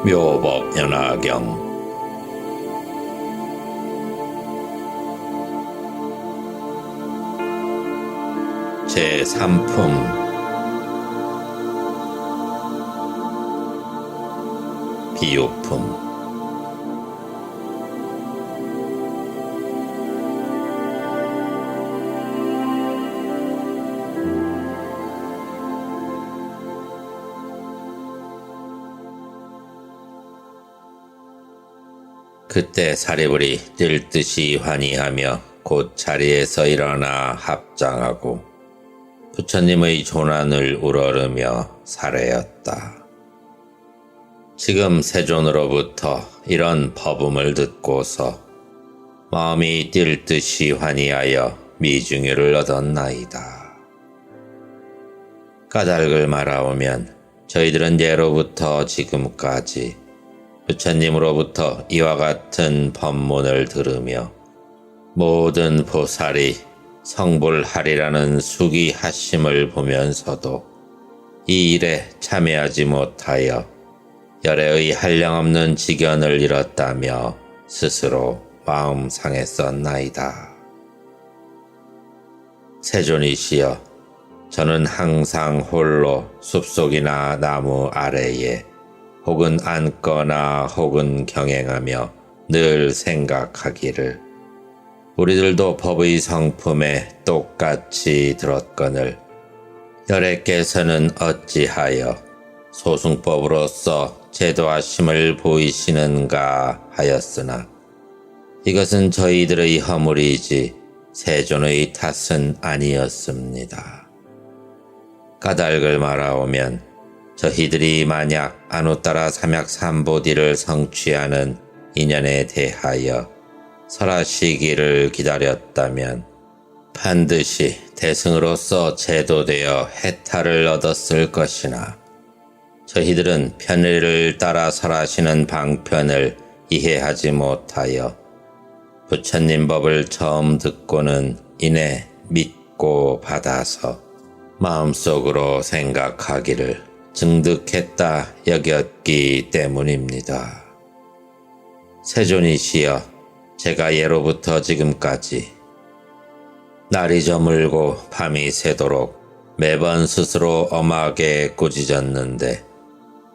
묘법연화경 제3품 비유품. 그때 사리불이 뛸 듯이 환희하며 곧 자리에서 일어나 합장하고 부처님의 조난을 우러르며 살해였다. 지금 세존으로부터 이런 법음을 듣고서 마음이 뛸 듯이 환희하여 미중유를 얻었나이다. 까닭을 말하오면 저희들은 예로부터 지금까지 부처님으로부터 이와 같은 법문을 들으며 모든 보살이 성불하리라는 수기하심을 보면서도 이 일에 참여하지 못하여 열애의 한량없는 직연을 잃었다며 스스로 마음 상했었나이다. 세존이시여, 저는 항상 홀로 숲속이나 나무 아래에 혹은 앉거나 혹은 경행하며 늘 생각하기를 우리들도 법의 성품에 똑같이 들었거늘 열애께서는 어찌하여 소승법으로서 제도하심을 보이시는가 하였으나 이것은 저희들의 허물이지 세존의 탓은 아니었습니다. 까닭을 말하오면 저희들이 만약 아누따라 삼약삼보디를 성취하는 인연에 대하여 설하시기를 기다렸다면 반드시 대승으로서 제도되어 해탈을 얻었을 것이나 저희들은 편리를 따라 설하시는 방편을 이해하지 못하여 부처님 법을 처음 듣고는 이내 믿고 받아서 마음속으로 생각하기를 증득했다 여겼기 때문입니다. 세존이시여, 제가 예로부터 지금까지 날이 저물고 밤이 새도록 매번 스스로 엄하게 꾸짖었는데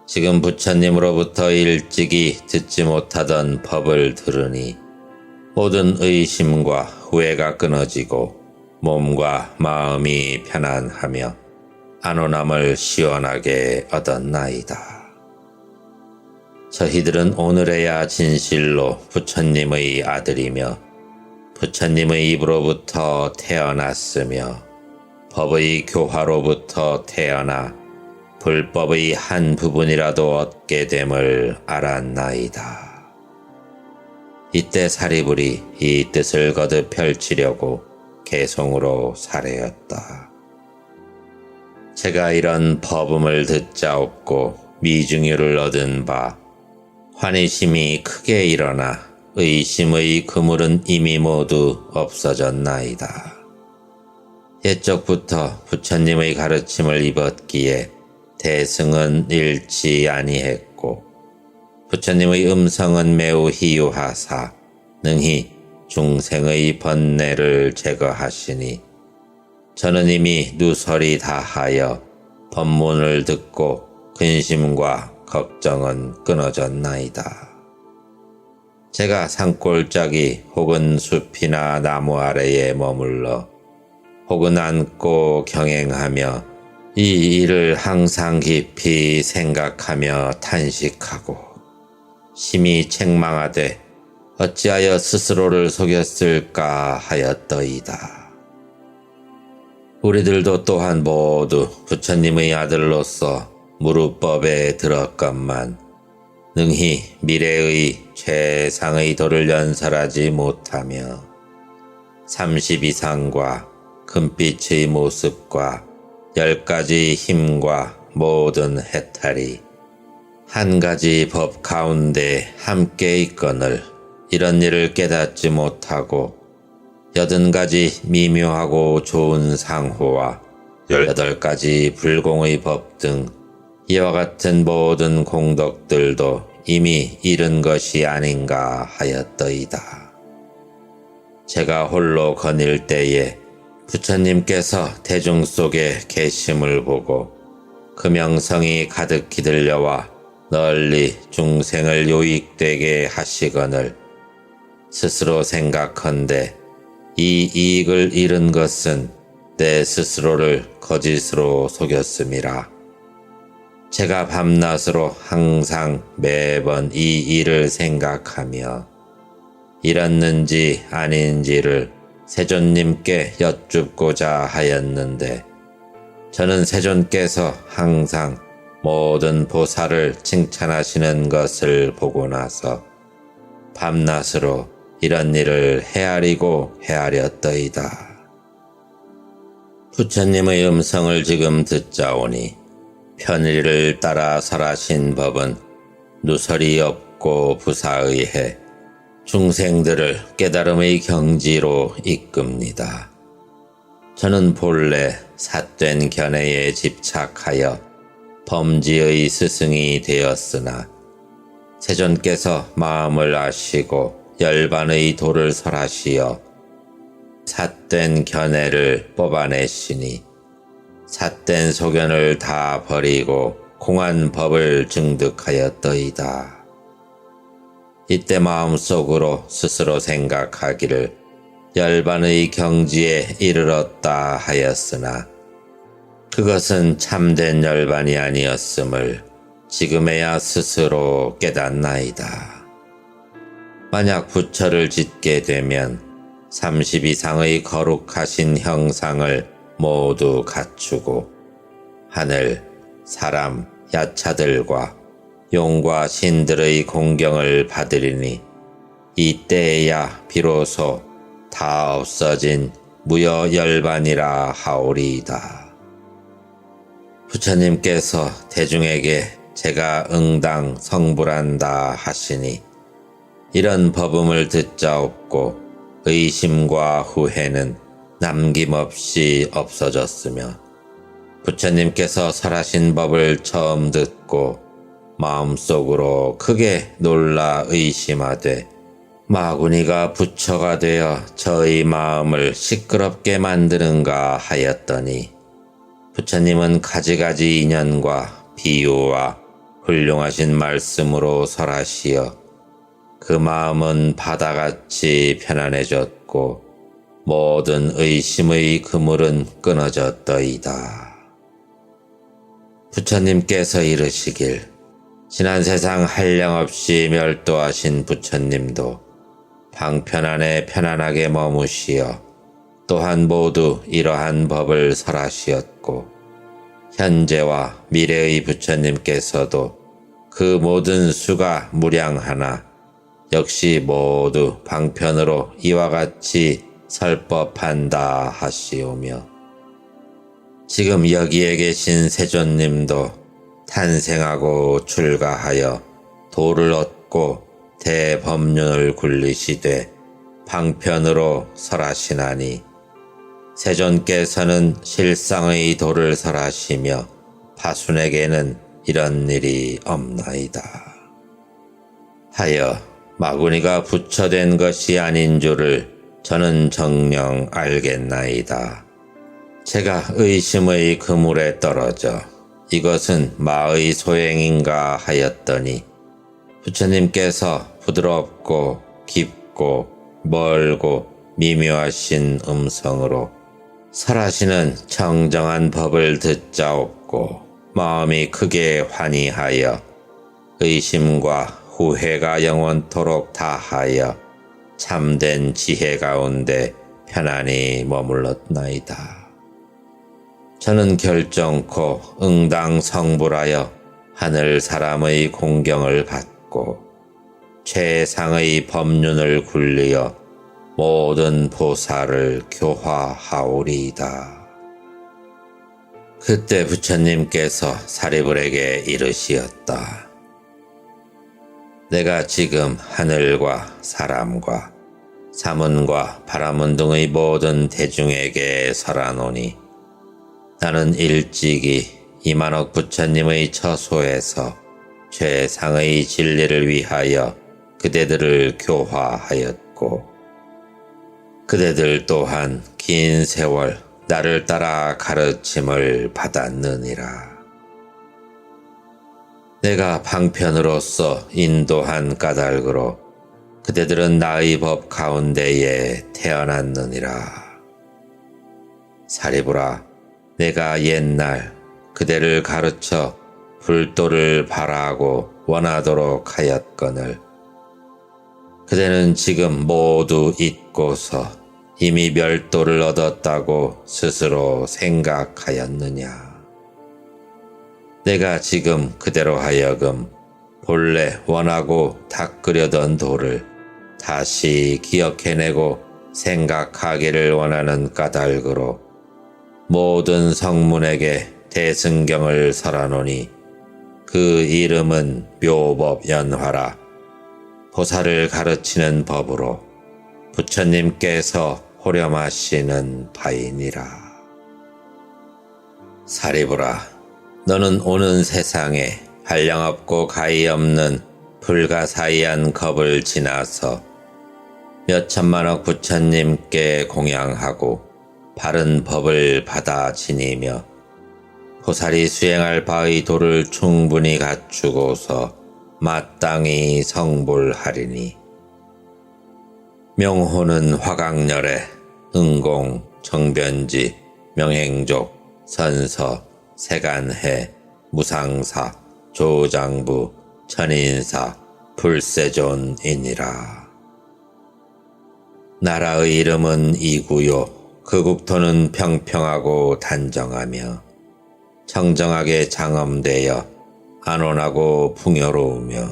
지금 부처님으로부터 일찍이 듣지 못하던 법을 들으니 모든 의심과 후회가 끊어지고 몸과 마음이 편안하며 안온함을 시원하게 얻었나이다. 저희들은 오늘에야 진실로 부처님의 아들이며 부처님의 입으로부터 태어났으며 법의 교화로부터 태어나 불법의 한 부분이라도 얻게 됨을 알았나이다. 이때 사리불이 이 뜻을 거듭 펼치려고 개송으로 살해였다. 제가 이런 법음을 듣자옵고 미중유를 얻은 바 환희심이 크게 일어나 의심의 그물은 이미 모두 없어졌나이다. 옛적부터 부처님의 가르침을 입었기에 대승은 잃지 아니했고 부처님의 음성은 매우 희유하사 능히 중생의 번뇌를 제거하시니 저는 이미 누설이 다하여 법문을 듣고 근심과 걱정은 끊어졌나이다. 제가 산골짜기 혹은 숲이나 나무 아래에 머물러 혹은 앉고 경행하며 이 일을 항상 깊이 생각하며 탄식하고 심히 책망하되 어찌하여 스스로를 속였을까 하였더이다. 우리들도 또한 모두 부처님의 아들로서 무루법에 들었건만 능히 미래의 최상의 도를 연설하지 못하며 30이상과 금빛의 모습과 10가지 힘과 모든 해탈이 한 가지 법 가운데 함께 있거늘 이런 일을 깨닫지 못하고 80가지 미묘하고 좋은 상호와 18가지 불공의 법 등 이와 같은 모든 공덕들도 이미 잃은 것이 아닌가 하였더이다. 제가 홀로 거닐 때에 부처님께서 대중 속에 계심을 보고 그 명성이 가득히 들려와 널리 중생을 유익되게 하시거늘 스스로 생각컨대 이 이익을 잃은 것은 내 스스로를 거짓으로 속였음이라. 제가 밤낮으로 항상 매번 이 일을 생각하며 잃었는지 아닌지를 세존님께 여쭙고자 하였는데 저는 세존께서 항상 모든 보살을 칭찬하시는 것을 보고 나서 밤낮으로 이런 일을 헤아렸더이다. 부처님의 음성을 지금 듣자오니 편리를 따라 설하신 법은 누설이 없고 부사의해 중생들을 깨달음의 경지로 이끕니다. 저는 본래 삿된 견해에 집착하여 범지의 스승이 되었으나 세존께서 마음을 아시고 열반의 도를 설하시어 삿된 견해를 뽑아내시니 삿된 소견을 다 버리고 공한 법을 증득하였더이다. 이때 마음속으로 스스로 생각하기를 열반의 경지에 이르렀다 하였으나 그것은 참된 열반이 아니었음을 지금에야 스스로 깨닫나이다. 만약 부처를 짓게 되면 30 이상의 거룩하신 형상을 모두 갖추고 하늘, 사람, 야차들과 용과 신들의 공경을 받으리니 이때에야 비로소 다 없어진 무여열반이라 하오리이다. 부처님께서 대중에게 제가 응당 성불한다 하시니 이런 법음을 듣자옵고 의심과 후회는 남김없이 없어졌으며 부처님께서 설하신 법을 처음 듣고 마음속으로 크게 놀라 의심하되 마구니가 부처가 되어 저의 마음을 시끄럽게 만드는가 하였더니 부처님은 가지가지 인연과 비유와 훌륭하신 말씀으로 설하시어 그 마음은 바다같이 편안해졌고 모든 의심의 그물은 끊어졌더이다. 부처님께서 이르시길 지난 세상 한량없이 멸도하신 부처님도 방편 안에 편안하게 머무시어 또한 모두 이러한 법을 설하시었고 현재와 미래의 부처님께서도 그 모든 수가 무량하나 역시 모두 방편으로 이와 같이 설법한다 하시오며 지금 여기에 계신 세존님도 탄생하고 출가하여 도를 얻고 대법륜을 굴리시되 방편으로 설하시나니 세존께서는 실상의 도를 설하시며 파순에게는 이런 일이 없나이다. 하여 마구니가 부처된 것이 아닌 줄을 저는 정녕 알겠나이다. 제가 의심의 그물에 떨어져 이것은 마의 소행인가 하였더니 부처님께서 부드럽고 깊고 멀고 미묘하신 음성으로 설하시는 청정한 법을 듣자옵고 마음이 크게 환희하여 의심과 후회가 영원토록 다하여 참된 지혜 가운데 편안히 머물렀나이다. 저는 결정코 응당성불하여 하늘 사람의 공경을 받고 최상의 법륜을 굴리어 모든 보살을 교화하오리이다. 그때 부처님께서 사리불에게 이르시었다. 내가 지금 하늘과 사람과 사문과 바라문 등의 모든 대중에게 설하노니 나는 일찍이 이만억 부처님의 처소에서 최상의 진리를 위하여 그대들을 교화하였고, 그대들 또한 긴 세월 나를 따라 가르침을 받았느니라. 내가 방편으로서 인도한 까닭으로 그대들은 나의 법 가운데에 태어났느니라. 사리부라, 내가 옛날 그대를 가르쳐 불도를 바라고 원하도록 하였거늘 그대는 지금 모두 잊고서 이미 멸도를 얻었다고 스스로 생각하였느냐. 내가 지금 그대로 하여금 본래 원하고 닦으려던 도를 다시 기억해내고 생각하기를 원하는 까닭으로 모든 성문에게 대승경을 설하노니 그 이름은 묘법연화라. 보살을 가르치는 법으로 부처님께서 호렴하시는 바이니라. 사리부라, 너는 오는 세상에 한량없고 가히 없는 불가사의한 겁을 지나서 몇천만억 부처님께 공양하고 바른 법을 받아 지니며 보살이 수행할 바의 도를 충분히 갖추고서 마땅히 성불하리니 명호는 화강렬에 응공, 정변지, 명행족, 선서, 세간해, 무상사, 조장부, 천인사, 불세존이니라. 나라의 이름은 이구요. 그 국토는 평평하고 단정하며 청정하게 장엄되어 안온하고 풍요로우며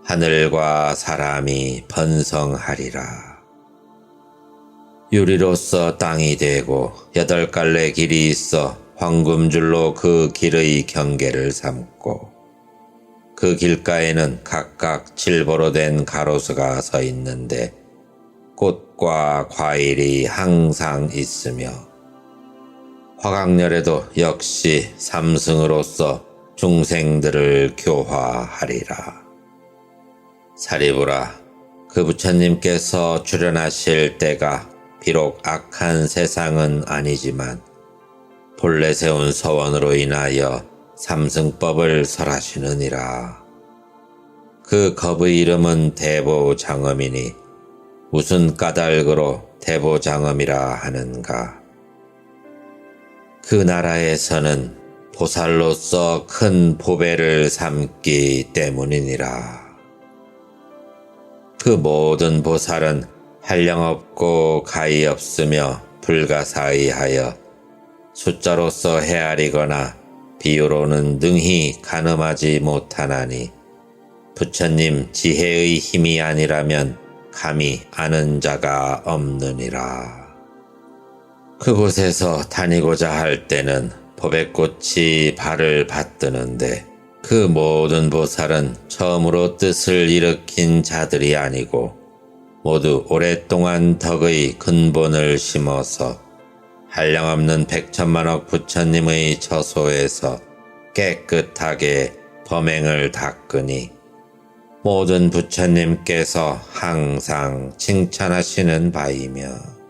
하늘과 사람이 번성하리라. 유리로서 땅이 되고 8갈래 길이 있어 황금줄로 그 길의 경계를 삼고 그 길가에는 각각 칠보로 된 가로수가 서 있는데 꽃과 과일이 항상 있으며 화강렬에도 역시 삼승으로서 중생들을 교화하리라. 사리부라, 그 부처님께서 출현하실 때가 비록 악한 세상은 아니지만 본래 세운 서원으로 인하여 삼승법을 설하시느니라. 그 겁의 이름은 대보장엄이니 무슨 까닭으로 대보장엄이라 하는가. 그 나라에서는 보살로서 큰 보배를 삼기 때문이니라. 그 모든 보살은 한량없고 가히 없으며 불가사의하여 숫자로서 헤아리거나 비유로는 능히 가늠하지 못하나니 부처님 지혜의 힘이 아니라면 감히 아는 자가 없느니라. 그곳에서 다니고자 할 때는 보배꽃이 발을 받드는데 그 모든 보살은 처음으로 뜻을 일으킨 자들이 아니고 모두 오랫동안 덕의 근본을 심어서 한량없는 100천만억 부처님의 처소에서 깨끗하게 범행을 닦으니 모든 부처님께서 항상 칭찬하시는 바이며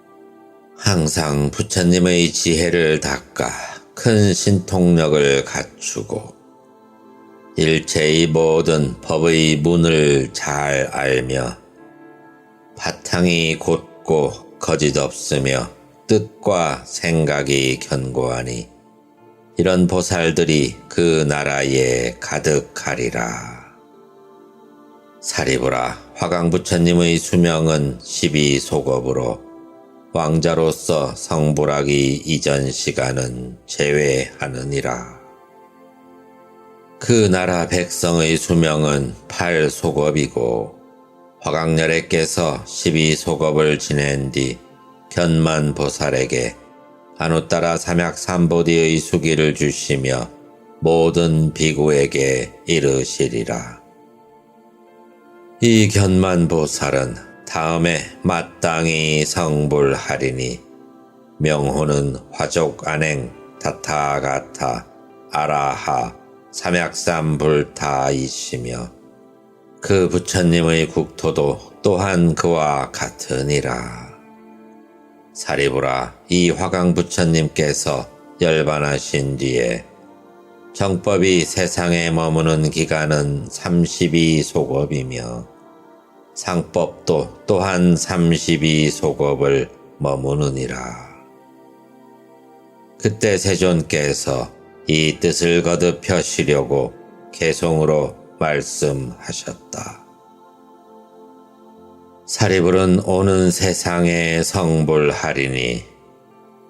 항상 부처님의 지혜를 닦아 큰 신통력을 갖추고 일체의 모든 법의 문을 잘 알며 바탕이 곧고 거짓없으며 뜻과 생각이 견고하니 이런 보살들이 그 나라에 가득하리라. 사리부라, 화강부처님의 수명은 12소겁으로 왕자로서 성불하기 이전 시간은 제외하느니라. 그 나라 백성의 수명은 8소겁이고 화강렬에께서 12소겁을 지낸 뒤 견만보살에게 아누따라 삼약삼보디의 수기를 주시며 모든 비구에게 이르시리라. 이 견만보살은 다음에 마땅히 성불하리니 명호는 화족안행, 다타가타, 아라하, 삼약산 불타이시며 그 부처님의 국토도 또한 그와 같으니라. 사리부라, 이 화강 부처님께서 열반하신 뒤에 정법이 세상에 머무는 기간은 32소겁이며 상법도 또한 32소겁을 머무느니라. 그때 세존께서 이 뜻을 거듭하시려고 개송으로 말씀하셨다. 사리불은 오는 세상에 성불하리니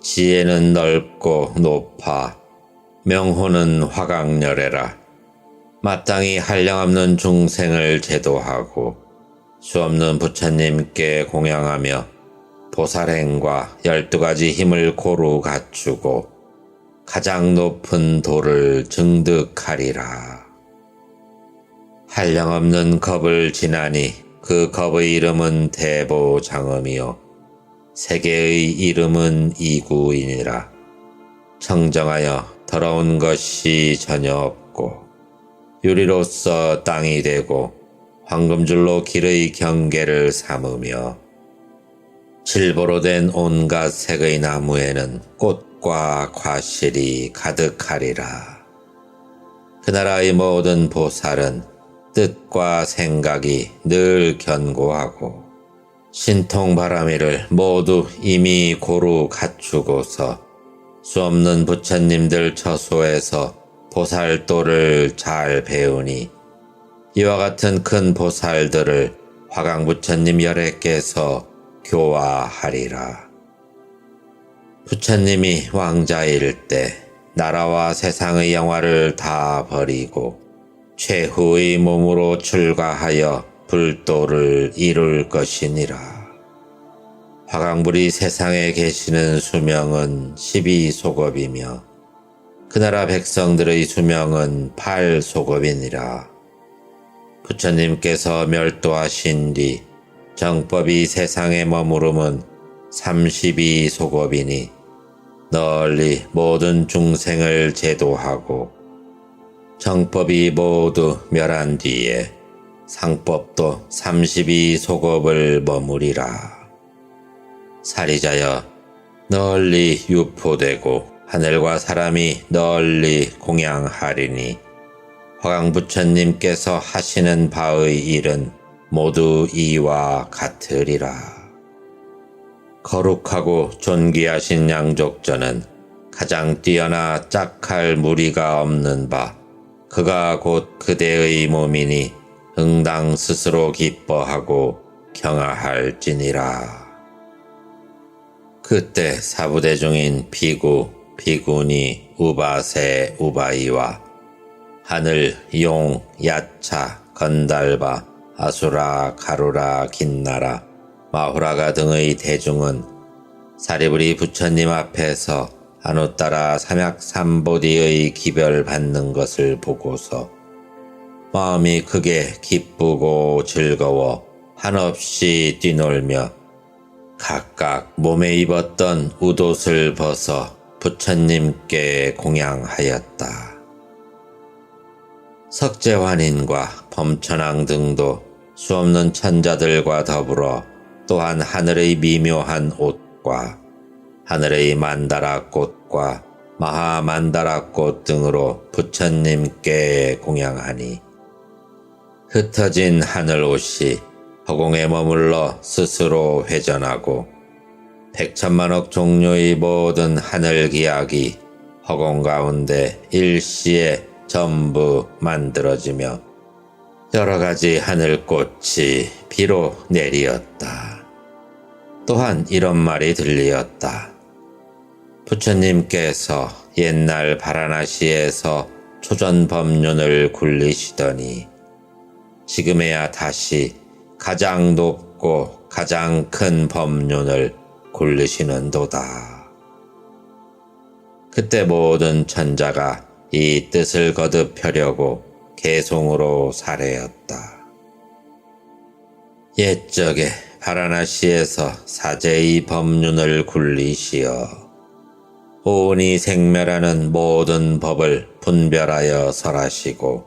지혜는 넓고 높아 명호는 화강열애라. 마땅히 한량없는 중생을 제도하고 수없는 부처님께 공양하며 보살행과 12가지 힘을 고루 갖추고 가장 높은 도를 증득하리라. 한량없는 겁을 지나니 그 겁의 이름은 대보장엄이요 세계의 이름은 이구이니라. 청정하여 더러운 것이 전혀 없고 유리로서 땅이 되고 황금줄로 길의 경계를 삼으며 칠보로 된 온갖 색의 나무에는 꽃과 과실이 가득하리라. 그 나라의 모든 보살은 뜻과 생각이 늘 견고하고 신통바라미를 모두 이미 고루 갖추고서 수없는 부처님들 처소에서 보살도를 잘 배우니 이와 같은 큰 보살들을 화강부처님 열애께서 교화하리라. 부처님이 왕자일 때 나라와 세상의 영화를 다 버리고 최후의 몸으로 출가하여 불도를 이룰 것이니라. 화강불이 세상에 계시는 수명은 12소겁이며 그 나라 백성들의 수명은 8소겁이니라. 부처님께서 멸도하신 뒤 정법이 세상에 머무름은 32소겁이니 널리 모든 중생을 제도하고 정법이 모두 멸한 뒤에 상법도 32소겁을 머무리라. 사리자여, 널리 유포되고 하늘과 사람이 널리 공양하리니 화강부처님께서 하시는 바의 일은 모두 이와 같으리라. 거룩하고 존귀하신 양족전은 가장 뛰어나 짝할 무리가 없는 바 그가 곧 그대의 몸이니 응당 스스로 기뻐하고 경하할지니라. 그때 사부대중인 비구, 비구니, 우바세, 우바이와 하늘, 용, 야차, 건달바, 아수라, 가루라, 긴나라, 마후라가 등의 대중은 사리부리 부처님 앞에서 아누따라 삼약삼보디의 기별 받는 것을 보고서 마음이 크게 기쁘고 즐거워 한없이 뛰놀며 각각 몸에 입었던 웃옷을 벗어 부처님께 공양하였다. 석재환인과 범천왕 등도 수없는 천자들과 더불어 또한 하늘의 미묘한 옷과 하늘의 만다라 꽃과 마하만다라 꽃 등으로 부처님께 공양하니 흩어진 하늘옷이 허공에 머물러 스스로 회전하고 백천만억 종류의 모든 하늘기약이 허공 가운데 일시에 전부 만들어지며 여러가지 하늘꽃이 비로 내리었다. 또한 이런 말이 들리었다. 부처님께서 옛날 바라나시에서 초전법륜을 굴리시더니 지금에야 다시 가장 높고 가장 큰 법륜을 굴리시는도다. 그때 모든 천자가 이 뜻을 거듭하려고 개송으로 사례였다. 옛적에 바라나시에서 사제의 법륜을 굴리시어 오온이 생멸하는 모든 법을 분별하여 설하시고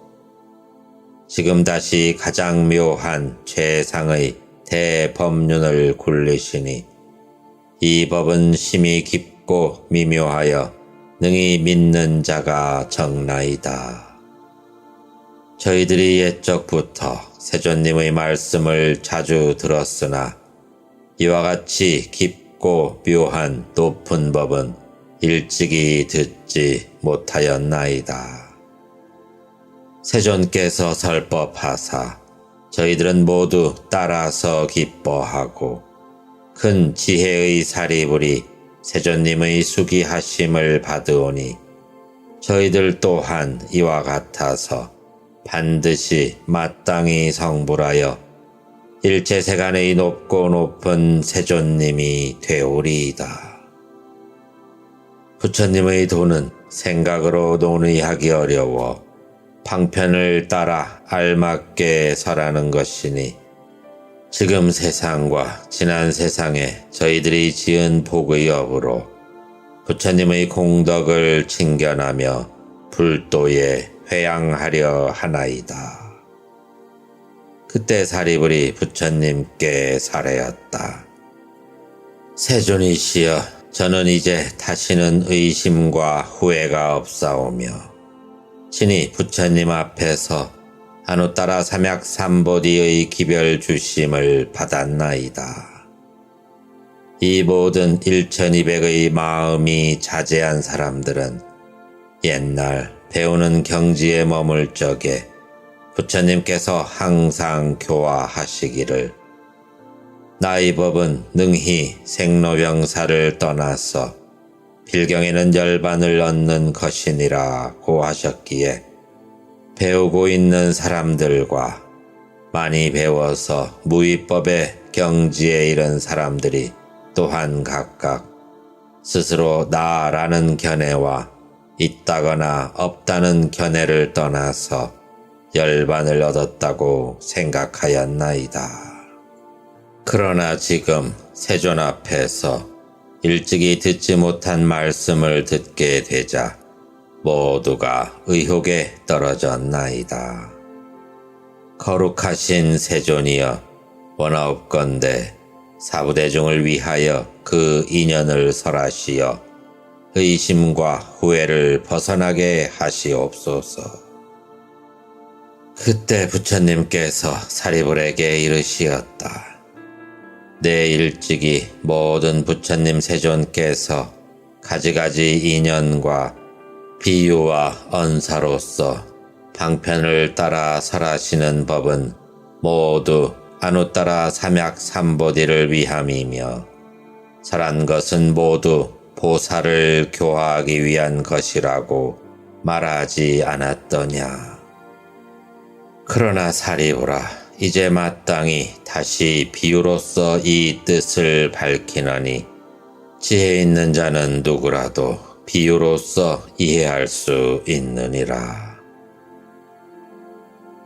지금 다시 가장 묘한 최상의 대법륜을 굴리시니 이 법은 심히 깊고 미묘하여 능히 믿는 자가 적나이다. 저희들이 옛적부터 세존님의 말씀을 자주 들었으나 이와 같이 깊고 묘한 높은 법은 일찍이 듣지 못하였나이다. 세존께서 설법하사 저희들은 모두 따라서 기뻐하고 큰 지혜의 사리불이 세존님의 수기하심을 받으오니 저희들 또한 이와 같아서 반드시 마땅히 성불하여 일체세간의 높고 높은 세존님이 되오리이다. 부처님의 도는 생각으로 논의하기 어려워 방편을 따라 알맞게 설하는 것이니 지금 세상과 지난 세상에 저희들이 지은 복의 업으로 부처님의 공덕을 칭견하며 불도에 회양하려 하나이다. 그때 사리불이 부처님께 설하였다. 세존이시여, 저는 이제 다시는 의심과 후회가 없사오며 친히 부처님 앞에서 한우따라 삼약삼보디의 기별 주심을 받았나이다. 이 모든 1200의 마음이 자제한 사람들은 옛날 배우는 경지에 머물 적에 부처님께서 항상 교화하시기를 나의 법은 능히 생로병사를 떠나서 필경에는 열반을 얻는 것이니라고 하셨기에 배우고 있는 사람들과 많이 배워서 무위법의 경지에 이른 사람들이 또한 각각 스스로 나라는 견해와 있다거나 없다는 견해를 떠나서 열반을 얻었다고 생각하였나이다. 그러나 지금 세존 앞에서 일찍이 듣지 못한 말씀을 듣게 되자 모두가 의혹에 떨어졌나이다. 거룩하신 세존이여, 원하옵건대 사부대중을 위하여 그 인연을 설하시어 의심과 후회를 벗어나게 하시옵소서. 그때 부처님께서 사리불에게 이르시었다. 내 일찍이 모든 부처님 세존께서 가지가지 인연과 비유와 언사로서 방편을 따라 설하시는 법은 모두 안우따라 삼약삼보디를 위함이며 설한 것은 모두 보살을 교화하기 위한 것이라고 말하지 않았더냐. 그러나 사리불아, 이제 마땅히 다시 비유로서 이 뜻을 밝히노니 지혜 있는 자는 누구라도 비유로서 이해할 수 있느니라.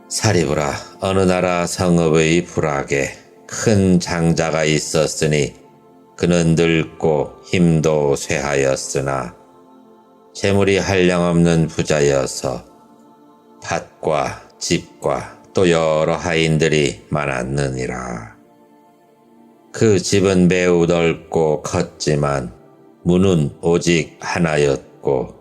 사리불아, 어느 나라 성읍의 불악에 큰 장자가 있었으니 그는 늙고 힘도 쇠하였으나 재물이 한량없는 부자여서 밭과 집과 또 여러 하인들이 많았느니라. 그 집은 매우 넓고 컸지만 문은 오직 하나였고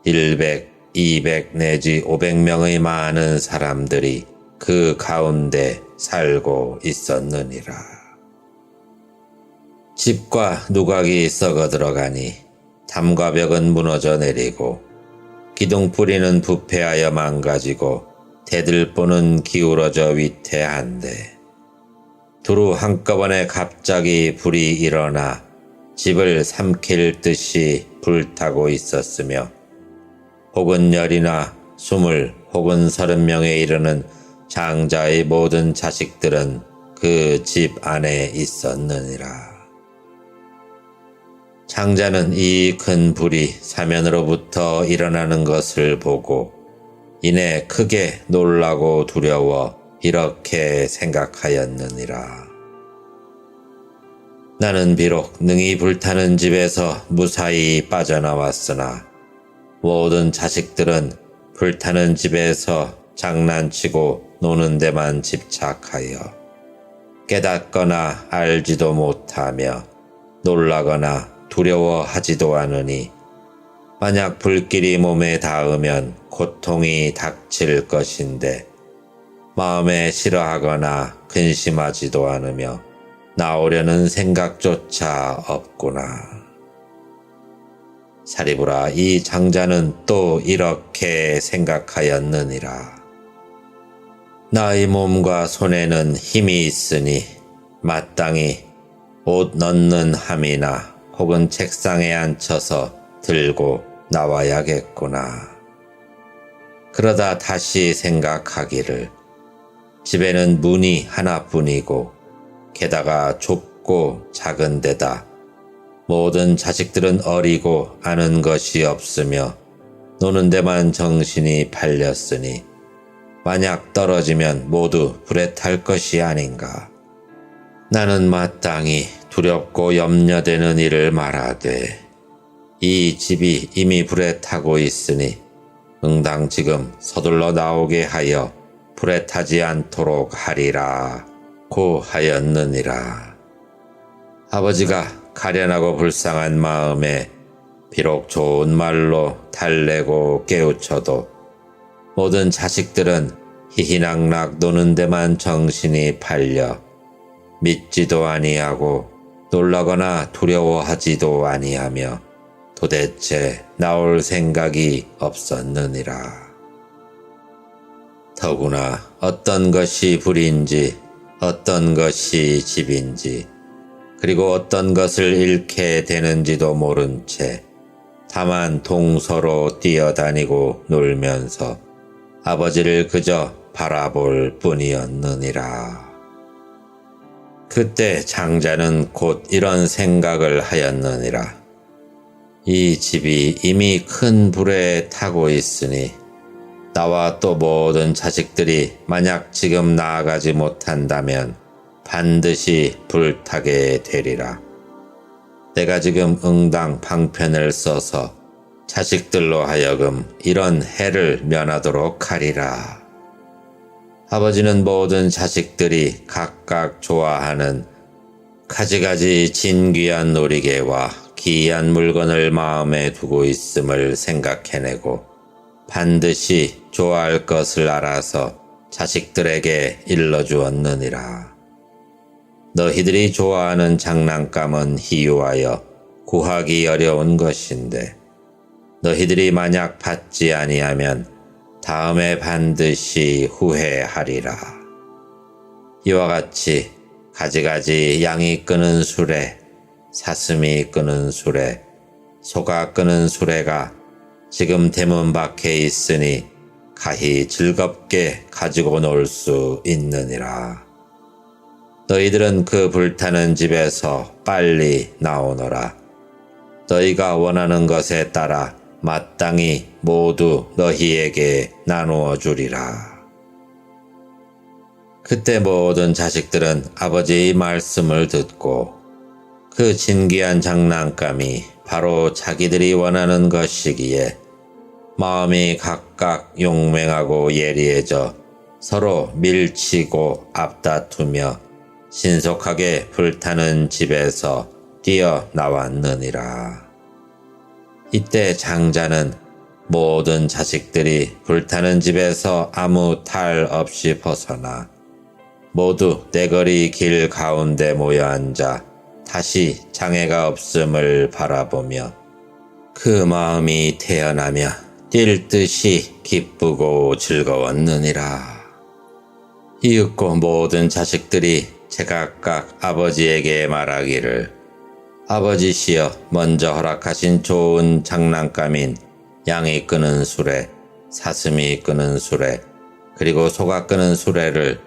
100, 200 내지 500명의 많은 사람들이 그 가운데 살고 있었느니라. 집과 누각이 썩어 들어가니 담과 벽은 무너져 내리고 기둥뿌리는 부패하여 망가지고 대들보는 기울어져 위태한데 두루 한꺼번에 갑자기 불이 일어나 집을 삼킬 듯이 불타고 있었으며 혹은 열이나 20 혹은 30명에 이르는 장자의 모든 자식들은 그 집 안에 있었느니라. 장자는 이 큰 불이 사면으로부터 일어나는 것을 보고 이내 크게 놀라고 두려워 이렇게 생각하였느니라. 나는 비록 능이 불타는 집에서 무사히 빠져나왔으나 모든 자식들은 불타는 집에서 장난치고 노는 데만 집착하여 깨닫거나 알지도 못하며 놀라거나 두려워하지도 않으니 만약 불길이 몸에 닿으면 고통이 닥칠 것인데 마음에 싫어하거나 근심하지도 않으며 나오려는 생각조차 없구나. 사리부라, 이 장자는 또 이렇게 생각하였느니라. 나의 몸과 손에는 힘이 있으니 마땅히 옷 넣는 함이나 혹은 책상에 앉혀서 들고 나와야겠구나. 그러다 다시 생각하기를 집에는 문이 하나뿐이고 게다가 좁고 작은 데다 모든 자식들은 어리고 아는 것이 없으며 노는 데만 정신이 팔렸으니 만약 떨어지면 모두 불에 탈 것이 아닌가. 나는 마땅히 두렵고 염려되는 일을 말하되 이 집이 이미 불에 타고 있으니 응당 지금 서둘러 나오게 하여 불에 타지 않도록 하리라 고 하였느니라. 아버지가 가련하고 불쌍한 마음에 비록 좋은 말로 달래고 깨우쳐도 모든 자식들은 희희낙낙 노는 데만 정신이 팔려 믿지도 아니하고 놀라거나 두려워하지도 아니하며 도대체 나올 생각이 없었느니라. 더구나 어떤 것이 불인지 어떤 것이 집인지 그리고 어떤 것을 잃게 되는지도 모른 채 다만 동서로 뛰어다니고 놀면서 아버지를 그저 바라볼 뿐이었느니라. 그때 장자는 곧 이런 생각을 하였느니라. 이 집이 이미 큰 불에 타고 있으니 나와 또 모든 자식들이 만약 지금 나아가지 못한다면 반드시 불타게 되리라. 내가 지금 응당 방편을 써서 자식들로 하여금 이런 해를 면하도록 하리라. 아버지는 모든 자식들이 각각 좋아하는 가지가지 진귀한 놀이개와 기이한 물건을 마음에 두고 있음을 생각해내고 반드시 좋아할 것을 알아서 자식들에게 일러주었느니라. 너희들이 좋아하는 장난감은 희유하여 구하기 어려운 것인데 너희들이 만약 받지 아니하면 다음에 반드시 후회하리라. 이와 같이 가지가지 양이 끄는 수레, 사슴이 끄는 수레, 소가 끄는 수레가 지금 대문 밖에 있으니 가히 즐겁게 가지고 놀 수 있느니라. 너희들은 그 불타는 집에서 빨리 나오너라. 너희가 원하는 것에 따라 마땅히 모두 너희에게 나누어 주리라. 그때 모든 자식들은 아버지의 말씀을 듣고 그 진귀한 장난감이 바로 자기들이 원하는 것이기에 마음이 각각 용맹하고 예리해져 서로 밀치고 앞다투며 신속하게 불타는 집에서 뛰어나왔느니라. 이때 장자는 모든 자식들이 불타는 집에서 아무 탈 없이 벗어나 모두 떼거리 길 가운데 모여 앉아 다시 장애가 없음을 바라보며 그 마음이 태어나며 뛸 듯이 기쁘고 즐거웠느니라. 이윽고 모든 자식들이 제각각 아버지에게 말하기를 아버지시여, 먼저 허락하신 좋은 장난감인 양이 끄는 수레, 사슴이 끄는 수레, 그리고 소가 끄는 수레를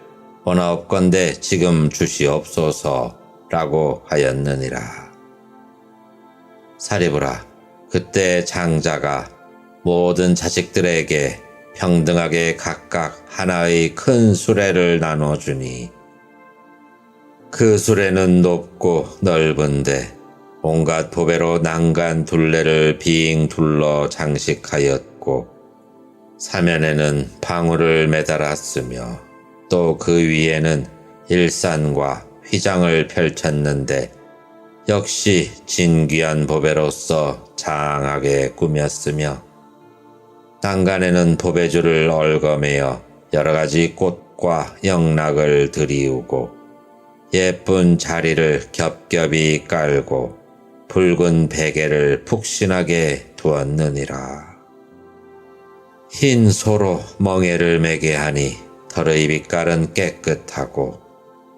원하옵건대 지금 주시옵소서라고 하였느니라. 사리부라, 그때 장자가 모든 자식들에게 평등하게 각각 하나의 큰 수레를 나눠주니 그 수레는 높고 넓은데 온갖 보배로 난간 둘레를 빙 둘러 장식하였고 사면에는 방울을 매달았으며 또 그 위에는 일산과 휘장을 펼쳤는데 역시 진귀한 보배로서 장하게 꾸몄으며 난간에는 보배줄을 얽어매어 여러 가지 꽃과 영락을 들이우고 예쁜 자리를 겹겹이 깔고 붉은 베개를 푹신하게 두었느니라. 흰 소로 멍에를 매게 하니 털의 빛깔은 깨끗하고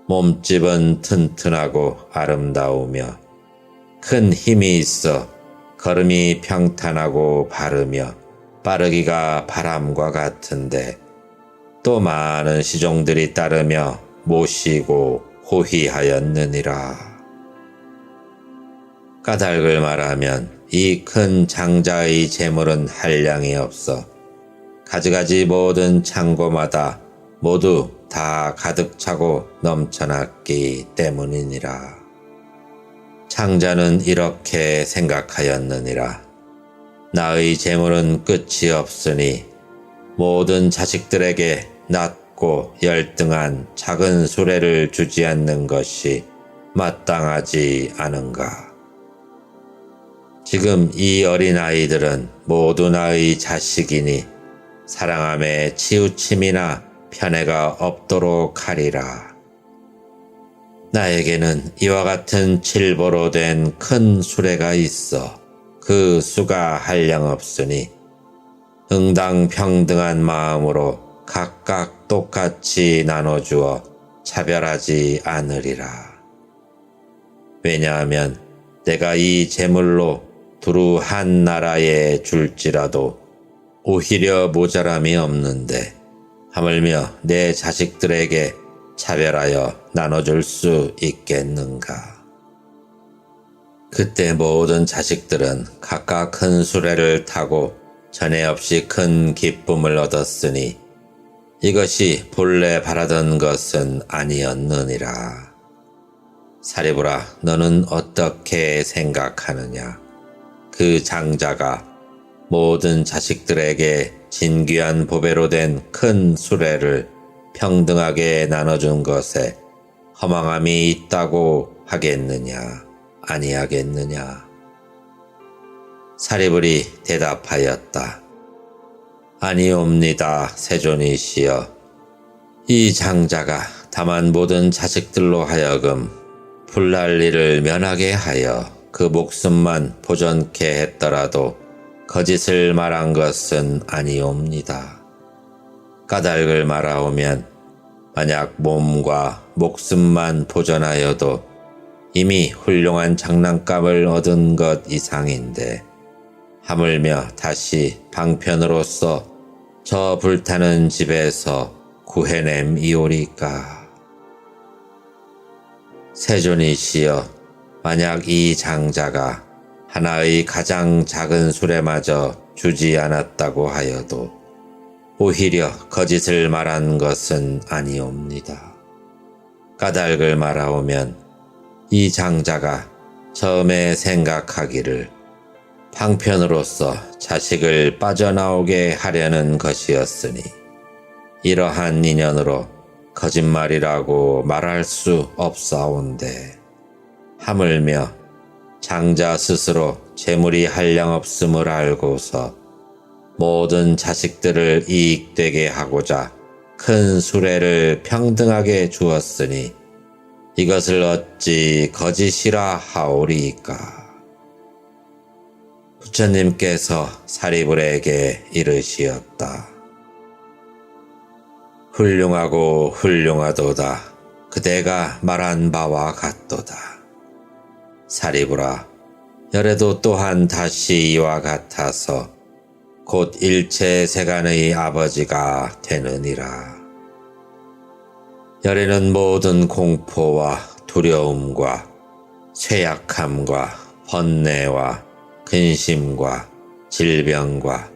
몸집은 튼튼하고 아름다우며 큰 힘이 있어 걸음이 평탄하고 바르며 빠르기가 바람과 같은데 또 많은 시종들이 따르며 모시고 호휘하였느니라. 까닭을 말하면 이 큰 장자의 재물은 한량이 없어 가지가지 모든 창고마다 모두 다 가득 차고 넘쳐났기 때문이니라. 장자는 이렇게 생각하였느니라. 나의 재물은 끝이 없으니 모든 자식들에게 낮고 열등한 작은 수레를 주지 않는 것이 마땅하지 않은가. 지금 이 어린아이들은 모두 나의 자식이니 사랑함에 치우침이나 편애가 없도록 하리라. 나에게는 이와 같은 칠보로 된 큰 수레가 있어 그 수가 한량없으니 응당 평등한 마음으로 각각 똑같이 나눠주어 차별하지 않으리라. 왜냐하면 내가 이 재물로 두루 한 나라에 줄지라도 오히려 모자람이 없는데 하물며 내 자식들에게 차별하여 나눠줄 수 있겠는가. 그때 모든 자식들은 각각 큰 수레를 타고 전에 없이 큰 기쁨을 얻었으니 이것이 본래 바라던 것은 아니었느니라. 사리부라, 너는 어떻게 생각하느냐? 그 장자가 모든 자식들에게 진귀한 보배로 된 큰 수레를 평등하게 나눠준 것에 허망함이 있다고 하겠느냐, 아니하겠느냐? 사리불이 대답하였다. 아니옵니다, 세존이시여. 이 장자가 다만 모든 자식들로 하여금 불난리를 면하게 하여 그 목숨만 보존케 했더라도 거짓을 말한 것은 아니옵니다. 까닭을 말하오면 만약 몸과 목숨만 보존하여도 이미 훌륭한 장난감을 얻은 것 이상인데 하물며 다시 방편으로서 저 불타는 집에서 구해냄이오리까. 세존이시여, 만약 이 장자가 하나의 가장 작은 수레마저 주지 않았다고 하여도 오히려 거짓을 말한 것은 아니옵니다. 까닭을 말하오면 이 장자가 처음에 생각하기를 방편으로서 자식을 빠져나오게 하려는 것이었으니 이러한 인연으로 거짓말이라고 말할 수 없사온데 하물며 장자 스스로 재물이 한량없음을 알고서 모든 자식들을 이익되게 하고자 큰 수레를 평등하게 주었으니 이것을 어찌 거짓이라 하오리이까. 부처님께서 사리불에게 이르시었다. 훌륭하고 훌륭하도다. 그대가 말한 바와 같도다. 사리불아, 열애도 또한 다시 이와 같아서 곧 일체 세간의 아버지가 되느니라. 열애는 모든 공포와 두려움과 쇠약함과 번뇌와 근심과 질병과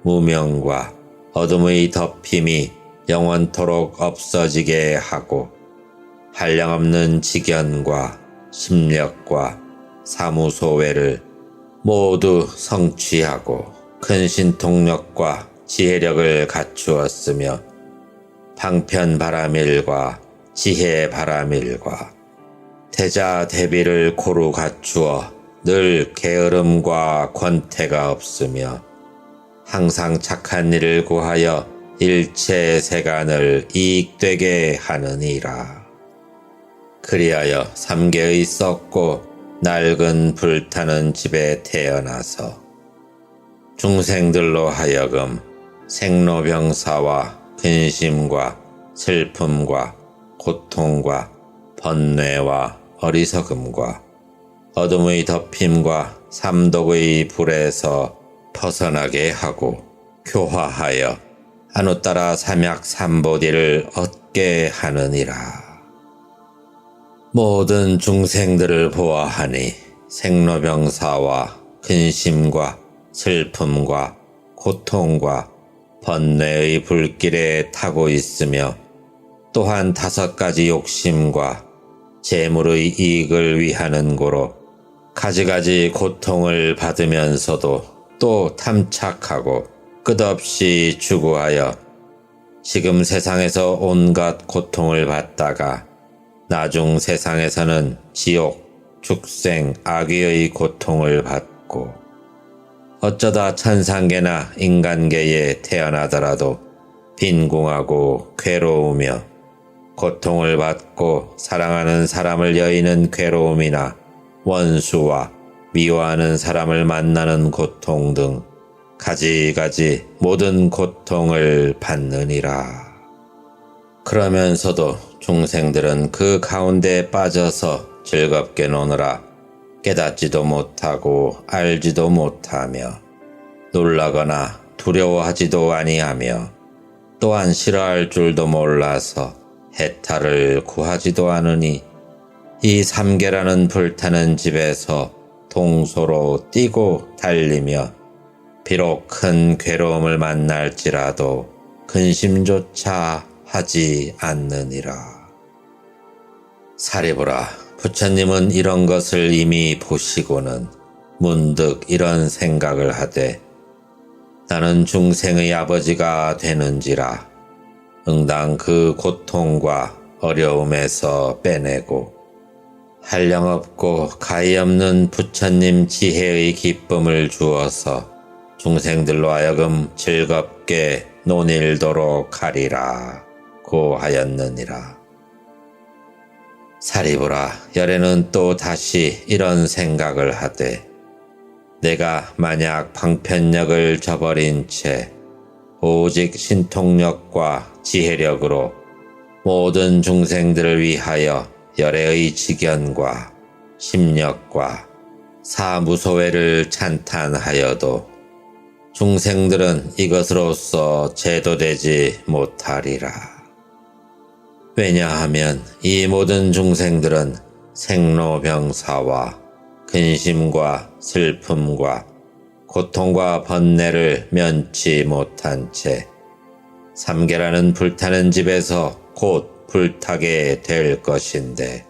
무명과 어둠의 덮임이 영원토록 없어지게 하고 한량없는 직연과 심력과 사무소외를 모두 성취하고 큰 신통력과 지혜력을 갖추었으며 방편바라밀과 지혜바라밀과 태자대비를 고루 갖추어 늘 게으름과 권태가 없으며 항상 착한 일을 구하여 일체 세간을 이익되게 하느니라. 그리하여 삼계의 썩고 낡은 불타는 집에 태어나서 중생들로 하여금 생로병사와 근심과 슬픔과 고통과 번뇌와 어리석음과 어둠의 덮임과 삼독의 불에서 벗어나게 하고 교화하여 아누따라 삼약삼보디를 얻게 하느니라. 모든 중생들을 보아하니 생로병사와 근심과 슬픔과 고통과 번뇌의 불길에 타고 있으며 또한 5가지 욕심과 재물의 이익을 위하는 고로 가지가지 고통을 받으면서도 또 탐착하고 끝없이 추구하여 지금 세상에서 온갖 고통을 받다가 나중 세상에서는 지옥, 축생, 악귀의 고통을 받고 어쩌다 천상계나 인간계에 태어나더라도 빈궁하고 괴로우며 고통을 받고 사랑하는 사람을 여의는 괴로움이나 원수와 미워하는 사람을 만나는 고통 등 가지가지 모든 고통을 받느니라. 그러면서도 중생들은 그 가운데 빠져서 즐겁게 노느라 깨닫지도 못하고 알지도 못하며 놀라거나 두려워하지도 아니하며 또한 싫어할 줄도 몰라서 해탈을 구하지도 않으니 이 삼계라는 불타는 집에서 동소로 뛰고 달리며 비록 큰 괴로움을 만날지라도 근심조차 하지 않느니라. 사리부라, 부처님은 이런 것을 이미 보시고는 문득 이런 생각을 하되 나는 중생의 아버지가 되는지라 응당 그 고통과 어려움에서 빼내고 한량없고 가히 없는 부처님 지혜의 기쁨을 주어서 중생들로 하여금 즐겁게 논일도록 하리라 고 하였느니라. 사리부라, 열애는 또 다시 이런 생각을 하되 내가 만약 방편력을 저버린 채 오직 신통력과 지혜력으로 모든 중생들을 위하여 열애의 직연과 심력과 사무소외를 찬탄하여도 중생들은 이것으로서 제도되지 못하리라. 왜냐하면 이 모든 중생들은 생로병사와 근심과 슬픔과 고통과 번뇌를 면치 못한 채 삼계라는 불타는 집에서 곧 불타게 될 것인데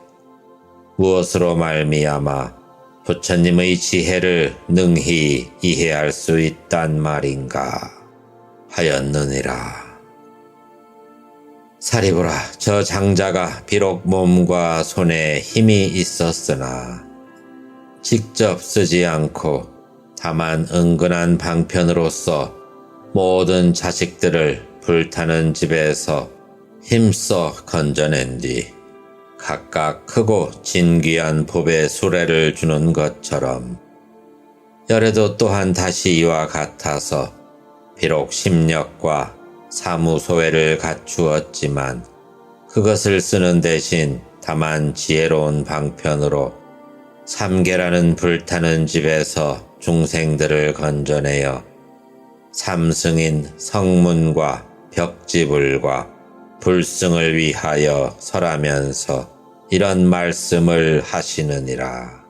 무엇으로 말미암아 부처님의 지혜를 능히 이해할 수 있단 말인가 하였느니라. 사리부라, 저 장자가 비록 몸과 손에 힘이 있었으나 직접 쓰지 않고 다만 은근한 방편으로서 모든 자식들을 불타는 집에서 힘써 건져낸 뒤 각각 크고 진귀한 법의 수레를 주는 것처럼 열애도 또한 다시 이와 같아서 비록 심력과 사무소외를 갖추었지만 그것을 쓰는 대신 다만 지혜로운 방편으로 삼계라는 불타는 집에서 중생들을 건져내어 삼승인 성문과 벽지불과 불승을 위하여 설하면서 이런 말씀을 하시느니라.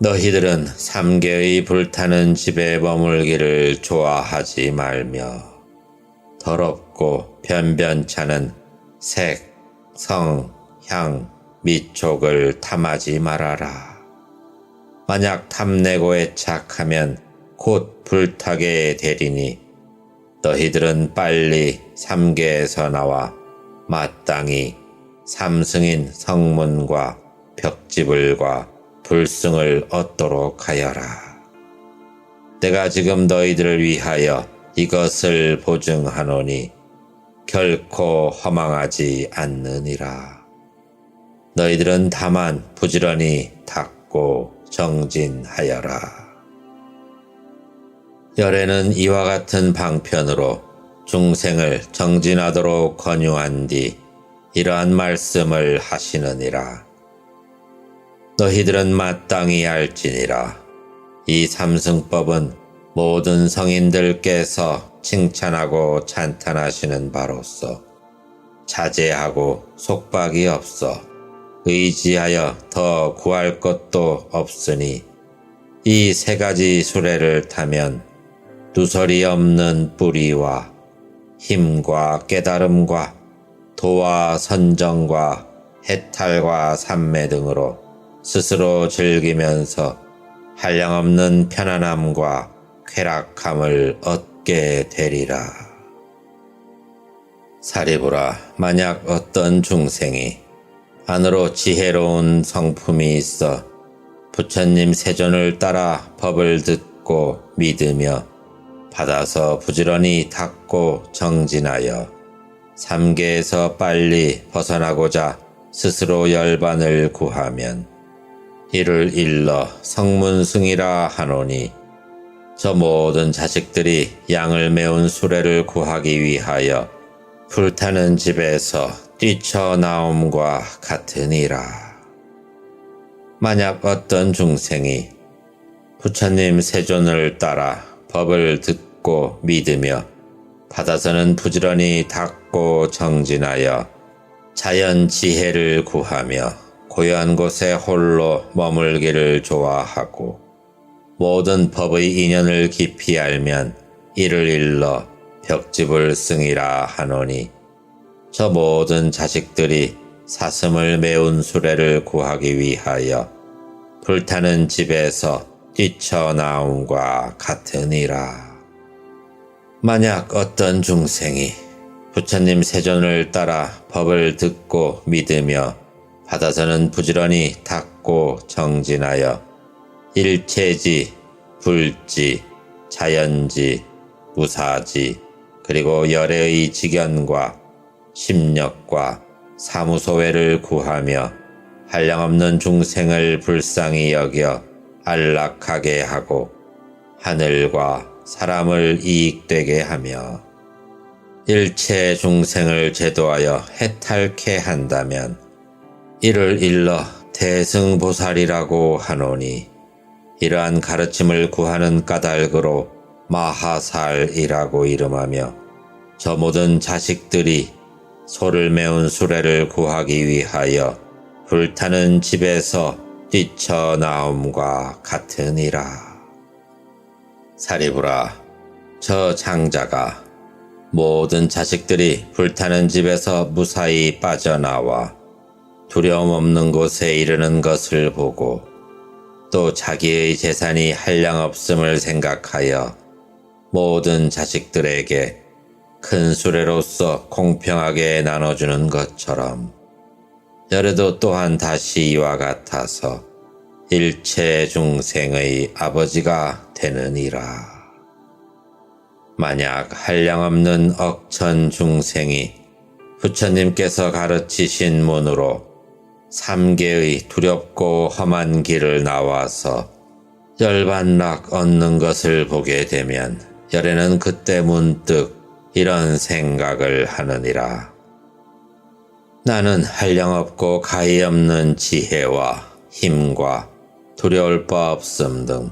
너희들은 삼계의 불타는 집에 머물기를 좋아하지 말며 더럽고 변변찮은 색, 성, 향, 미촉을 탐하지 말아라. 만약 탐내고 애착하면 곧 불타게 되리니 너희들은 빨리 삼계에서 나와 마땅히 삼승인 성문과 벽지불과 불승을 얻도록 하여라. 내가 지금 너희들을 위하여 이것을 보증하노니 결코 허망하지 않느니라. 너희들은 다만 부지런히 닦고 정진하여라. 열애는 이와 같은 방편으로 중생을 정진하도록 권유한 뒤 이러한 말씀을 하시느니라. 너희들은 마땅히 알지니라. 이 삼승법은 모든 성인들께서 칭찬하고 찬탄하시는 바로서 자제하고 속박이 없어 의지하여 더 구할 것도 없으니 이 세 가지 수레를 타면 누설이 없는 뿌리와 힘과 깨달음과 도와 선정과 해탈과 삼매 등으로 스스로 즐기면서 한량없는 편안함과 쾌락함을 얻게 되리라. 사리부라, 만약 어떤 중생이 안으로 지혜로운 성품이 있어 부처님 세존을 따라 법을 듣고 믿으며 받아서 부지런히 닦고 정진하여 삼계에서 빨리 벗어나고자 스스로 열반을 구하면 이를 일러 성문승이라 하노니 저 모든 자식들이 양을 메운 수레를 구하기 위하여 불타는 집에서 뛰쳐나옴과 같으니라. 만약 어떤 중생이 부처님 세존을 따라 법을 듣고 믿으며 받아서는 부지런히 닦고 정진하여 자연 지혜를 구하며 고요한 곳에 홀로 머물기를 좋아하고 모든 법의 인연을 깊이 알면 이를 일러 벽집을 승이라 하노니 저 모든 자식들이 사슴을 메운 수레를 구하기 위하여 불타는 집에서 뛰쳐나옴과 같으니라. 만약 어떤 중생이 부처님 세존을 따라 법을 듣고 믿으며 받아서는 부지런히 닦고 정진하여 일체지, 불지, 자연지, 무사지, 그리고 열애의 직연과 심력과 사무소회를 구하며 한량없는 중생을 불쌍히 여겨 안락하게 하고 하늘과 사람을 이익되게 하며 일체 중생을 제도하여 해탈케 한다면 이를 일러 대승보살이라고 하노니 이러한 가르침을 구하는 까닭으로 마하살이라고 이름하며 저 모든 자식들이 소를 메운 수레를 구하기 위하여 불타는 집에서 뛰쳐나옴과 같으니라. 사리부라, 저 장자가 모든 자식들이 불타는 집에서 무사히 빠져나와 두려움 없는 곳에 이르는 것을 보고 또 자기의 재산이 한량없음을 생각하여 모든 자식들에게 큰 수레로서 공평하게 나눠주는 것처럼 열애도 또한 다시 이와 같아서 일체 중생의 아버지가 되느니라. 만약 한량없는 억천 중생이 부처님께서 가르치신 문으로 삼계의 두렵고 험한 길을 나와서 열반락 얻는 것을 보게 되면 열애는 그때 문득 이런 생각을 하느니라. 나는 한량없고 가히 없는 지혜와 힘과 두려울 바 없음 등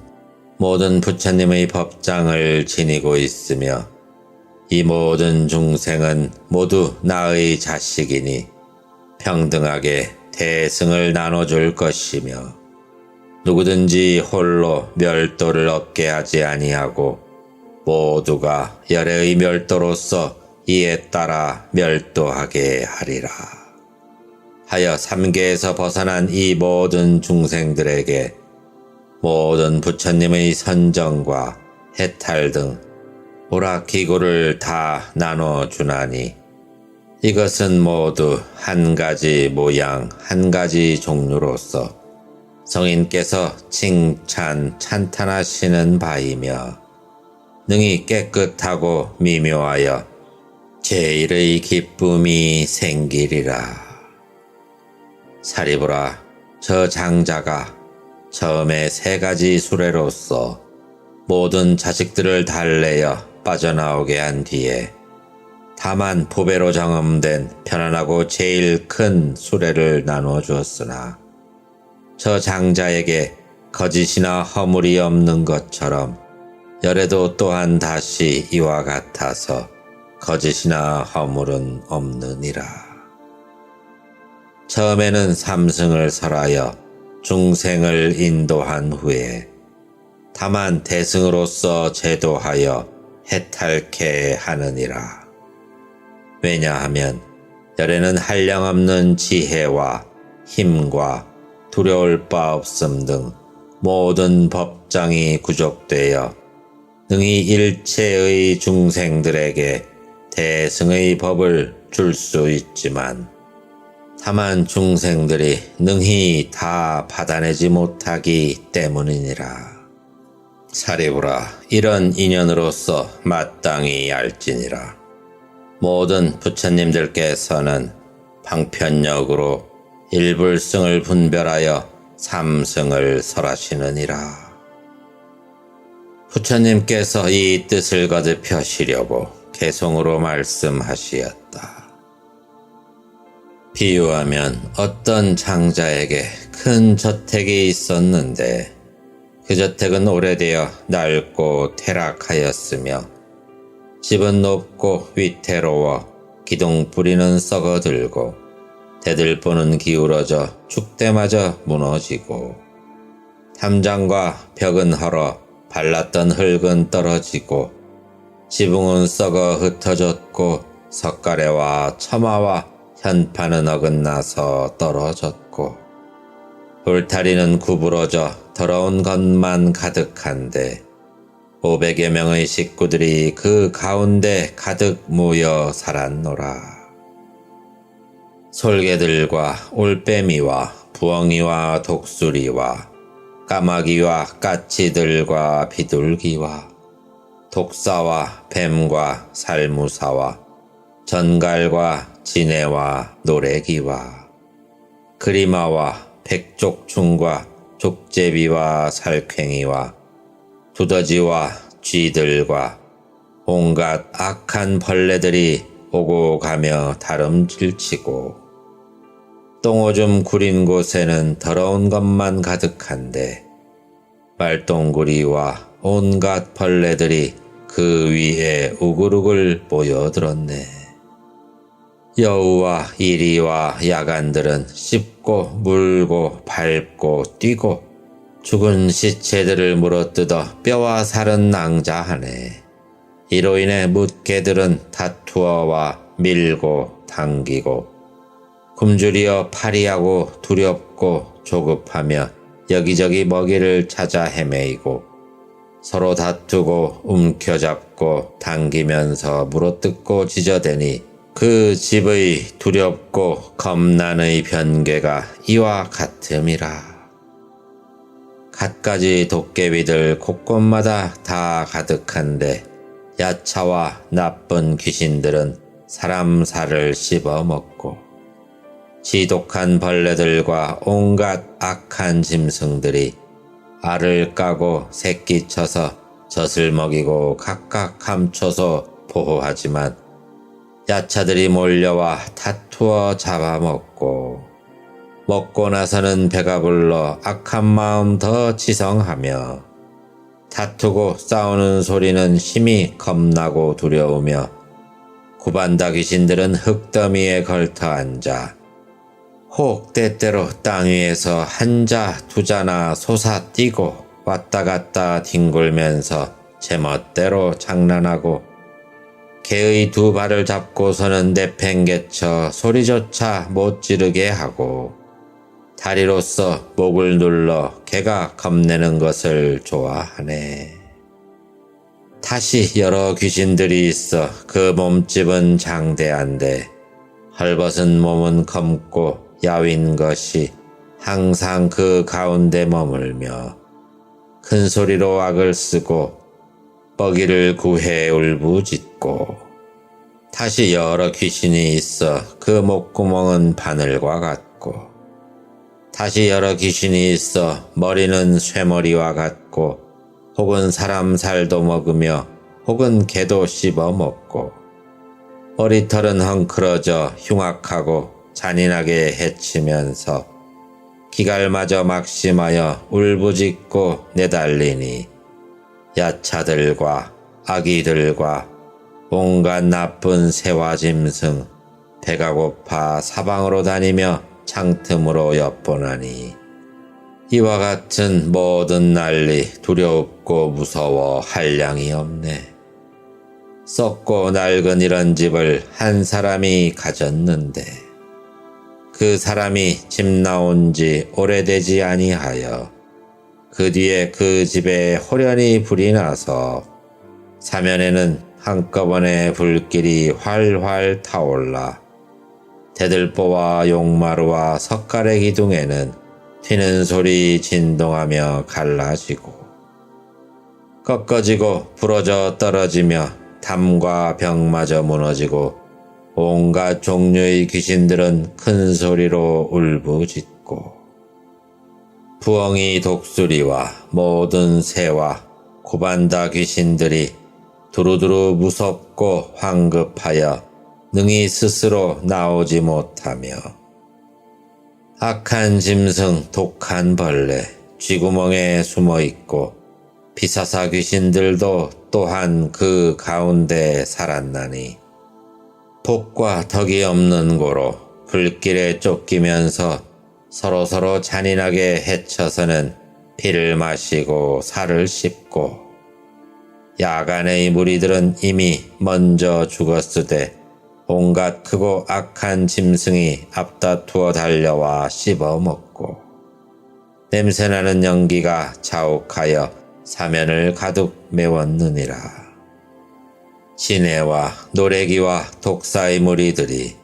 모든 부처님의 법장을 지니고 있으며 이 모든 중생은 모두 나의 자식이니 평등하게 대승을 나눠줄 것이며 누구든지 홀로 멸도를 얻게 하지 아니하고 모두가 열애의 멸도로서 이에 따라 멸도하게 하리라. 하여 삼계에서 벗어난 이 모든 중생들에게 모든 부처님의 선정과 해탈 등 오락기구를 다 나눠주나니 이것은 모두 한 가지 모양 한 가지 종류로서 성인께서 찬탄하시는 바이며 능히 깨끗하고 미묘하여 제일의 기쁨이 생기리라. 사리부라, 저 장자가 처음에 3가지 수레로서 모든 자식들을 달래어 빠져나오게 한 뒤에 다만 부배로 정음된 편안하고 제일 큰 수레를 나누어 주었으나 저 장자에게 거짓이나 허물이 없는 것처럼 열애도 또한 다시 이와 같아서 거짓이나 허물은 없느니라. 처음에는 삼승을 설하여 중생을 인도한 후에 다만 대승으로서 제도하여 해탈케 하느니라. 왜냐하면 열애는 한량없는 지혜와 힘과 두려울 바 없음 등 모든 법장이 구족되어 능히 일체의 중생들에게 대승의 법을 줄 수 있지만 다만 중생들이 능히 다 받아내지 못하기 때문이니라. 사리부라, 이런 인연으로서 마땅히 알지니라. 모든 부처님들께서는 방편력으로 일불승을 분별하여 삼승을 설하시느니라. 부처님께서 이 뜻을 거듭하시려고 개송으로 말씀하시었다. 비유하면 어떤 장자에게 큰 저택이 있었는데 그 저택은 오래되어 낡고 퇴락하였으며 집은 높고 위태로워 기둥뿌리는 썩어들고 대들보는 기울어져 축대마저 무너지고 탐장과 벽은 헐어 발랐던 흙은 떨어지고 지붕은 썩어 흩어졌고 석가래와 처마와 현판은 어긋나서 떨어졌고 울타리는 구부러져 더러운 것만 가득한데 500여 명의 식구들이 그 가운데 가득 모여 살았노라. 솔개들과 올빼미와 부엉이와 독수리와 까마귀와 까치들과 비둘기와 독사와 뱀과 살무사와 전갈과 지네와 노래기와 그리마와 백족충과 족제비와 살쾡이와 두더지와 쥐들과 온갖 악한 벌레들이 오고 가며 다름질치고 똥오줌 구린 곳에는 더러운 것만 가득한데 말똥구리와 온갖 벌레들이 그 위에 우글우글 모여들었네. 여우와 이리와 야간들은 씹고 물고 밟고 뛰고 죽은 시체들을 물어뜯어 뼈와 살은 낭자하네. 이로 인해 묻개들은 다투어와 밀고 당기고 굶주리어 파리하고 두렵고 조급하며 여기저기 먹이를 찾아 헤매이고 서로 다투고 움켜잡고 당기면서 물어뜯고 짖어대니 그 집의 두렵고 겁난의 변개가 이와 같음이라. 갖가지 도깨비들 곳곳마다 다 가득한데 야차와 나쁜 귀신들은 사람 살을 씹어먹고 지독한 벌레들과 온갖 악한 짐승들이 알을 까고 새끼 쳐서 젖을 먹이고 각각 감춰서 보호하지만 야차들이 몰려와 다투어 잡아먹고 먹고 나서는 배가 불러 악한 마음 더 지성하며 다투고 싸우는 소리는 심히 겁나고 두려우며 구반다 귀신들은 흙더미에 걸터 앉아 혹 때때로 땅 위에서 한자 두자나 솟아뛰고 왔다 갔다 뒹굴면서 제멋대로 장난하고 개의 두 발을 잡고서는 내팽개쳐 소리조차 못 지르게 하고 다리로서 목을 눌러 개가 겁내는 것을 좋아하네. 다시 여러 귀신들이 있어 그 몸집은 장대한데 헐벗은 몸은 검고 야윈 것이 항상 그 가운데 머물며 큰 소리로 악을 쓰고 먹이를 구해 울부짖고 다시 여러 귀신이 있어 그 목구멍은 바늘과 같고 다시 여러 귀신이 있어 머리는 쇠머리와 같고 혹은 사람 살도 먹으며 혹은 개도 씹어 먹고 머리털은 헝클어져 흉악하고 잔인하게 해치면서 기갈마저 막심하여 울부짖고 내달리니 야차들과 아기들과 온갖 나쁜 새와 짐승 배가 고파 사방으로 다니며 창틈으로 엿보나니 이와 같은 모든 난리 두렵고 무서워 한량이 없네. 썩고 낡은 이런 집을 한 사람이 가졌는데 그 사람이 집 나온 지 오래되지 아니하여 그 뒤에 그 집에 호련히 불이 나서 사면에는 한꺼번에 불길이 활활 타올라 대들보와 용마루와 석가래 기둥에는 튀는 소리 진동하며 갈라지고 꺾어지고 부러져 떨어지며 담과 벽마저 무너지고 온갖 종류의 귀신들은 큰 소리로 울부짖고 부엉이 독수리와 모든 새와 고반다 귀신들이 두루두루 무섭고 황급하여 능히 스스로 나오지 못하며 악한 짐승 독한 벌레 쥐구멍에 숨어있고 비사사 귀신들도 또한 그 가운데 살았나니 복과 덕이 없는 고로 불길에 쫓기면서 서로서로 잔인하게 해쳐서는 피를 마시고 살을 씹고 야간의 무리들은 이미 먼저 죽었으되 온갖 크고 악한 짐승이 앞다투어 달려와 씹어먹고 냄새나는 연기가 자욱하여 사면을 가득 메웠느니라. 시내와 노래기와 독사의 무리들이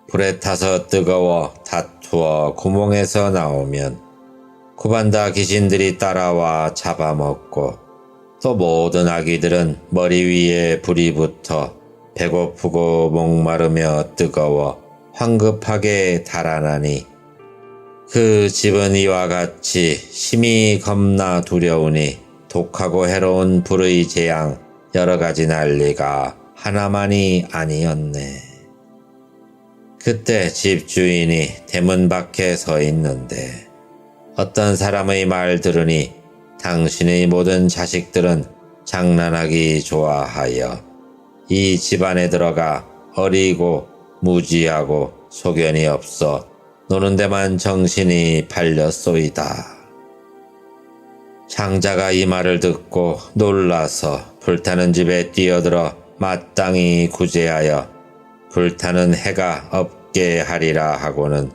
불에 타서 뜨거워 다투어 구멍에서 나오면 구반다 귀신들이 따라와 잡아먹고 또 모든 아기들은 머리 위에 불이 붙어 배고프고 목마르며 뜨거워 황급하게 달아나니 그 집은 이와 같이 심히 겁나 두려우니 독하고 해로운 불의 재앙 여러 가지 난리가 하나만이 아니었네. 그때 집주인이 대문 밖에 서 있는데 어떤 사람의 말 들으니 당신의 모든 자식들은 장난하기 좋아하여 이 집안에 들어가 어리고 무지하고 소견이 없어 노는 데만 정신이 팔렸소이다. 장자가 이 말을 듣고 놀라서 불타는 집에 뛰어들어 마땅히 구제하여 불타는 해가 없게 하리라 하고는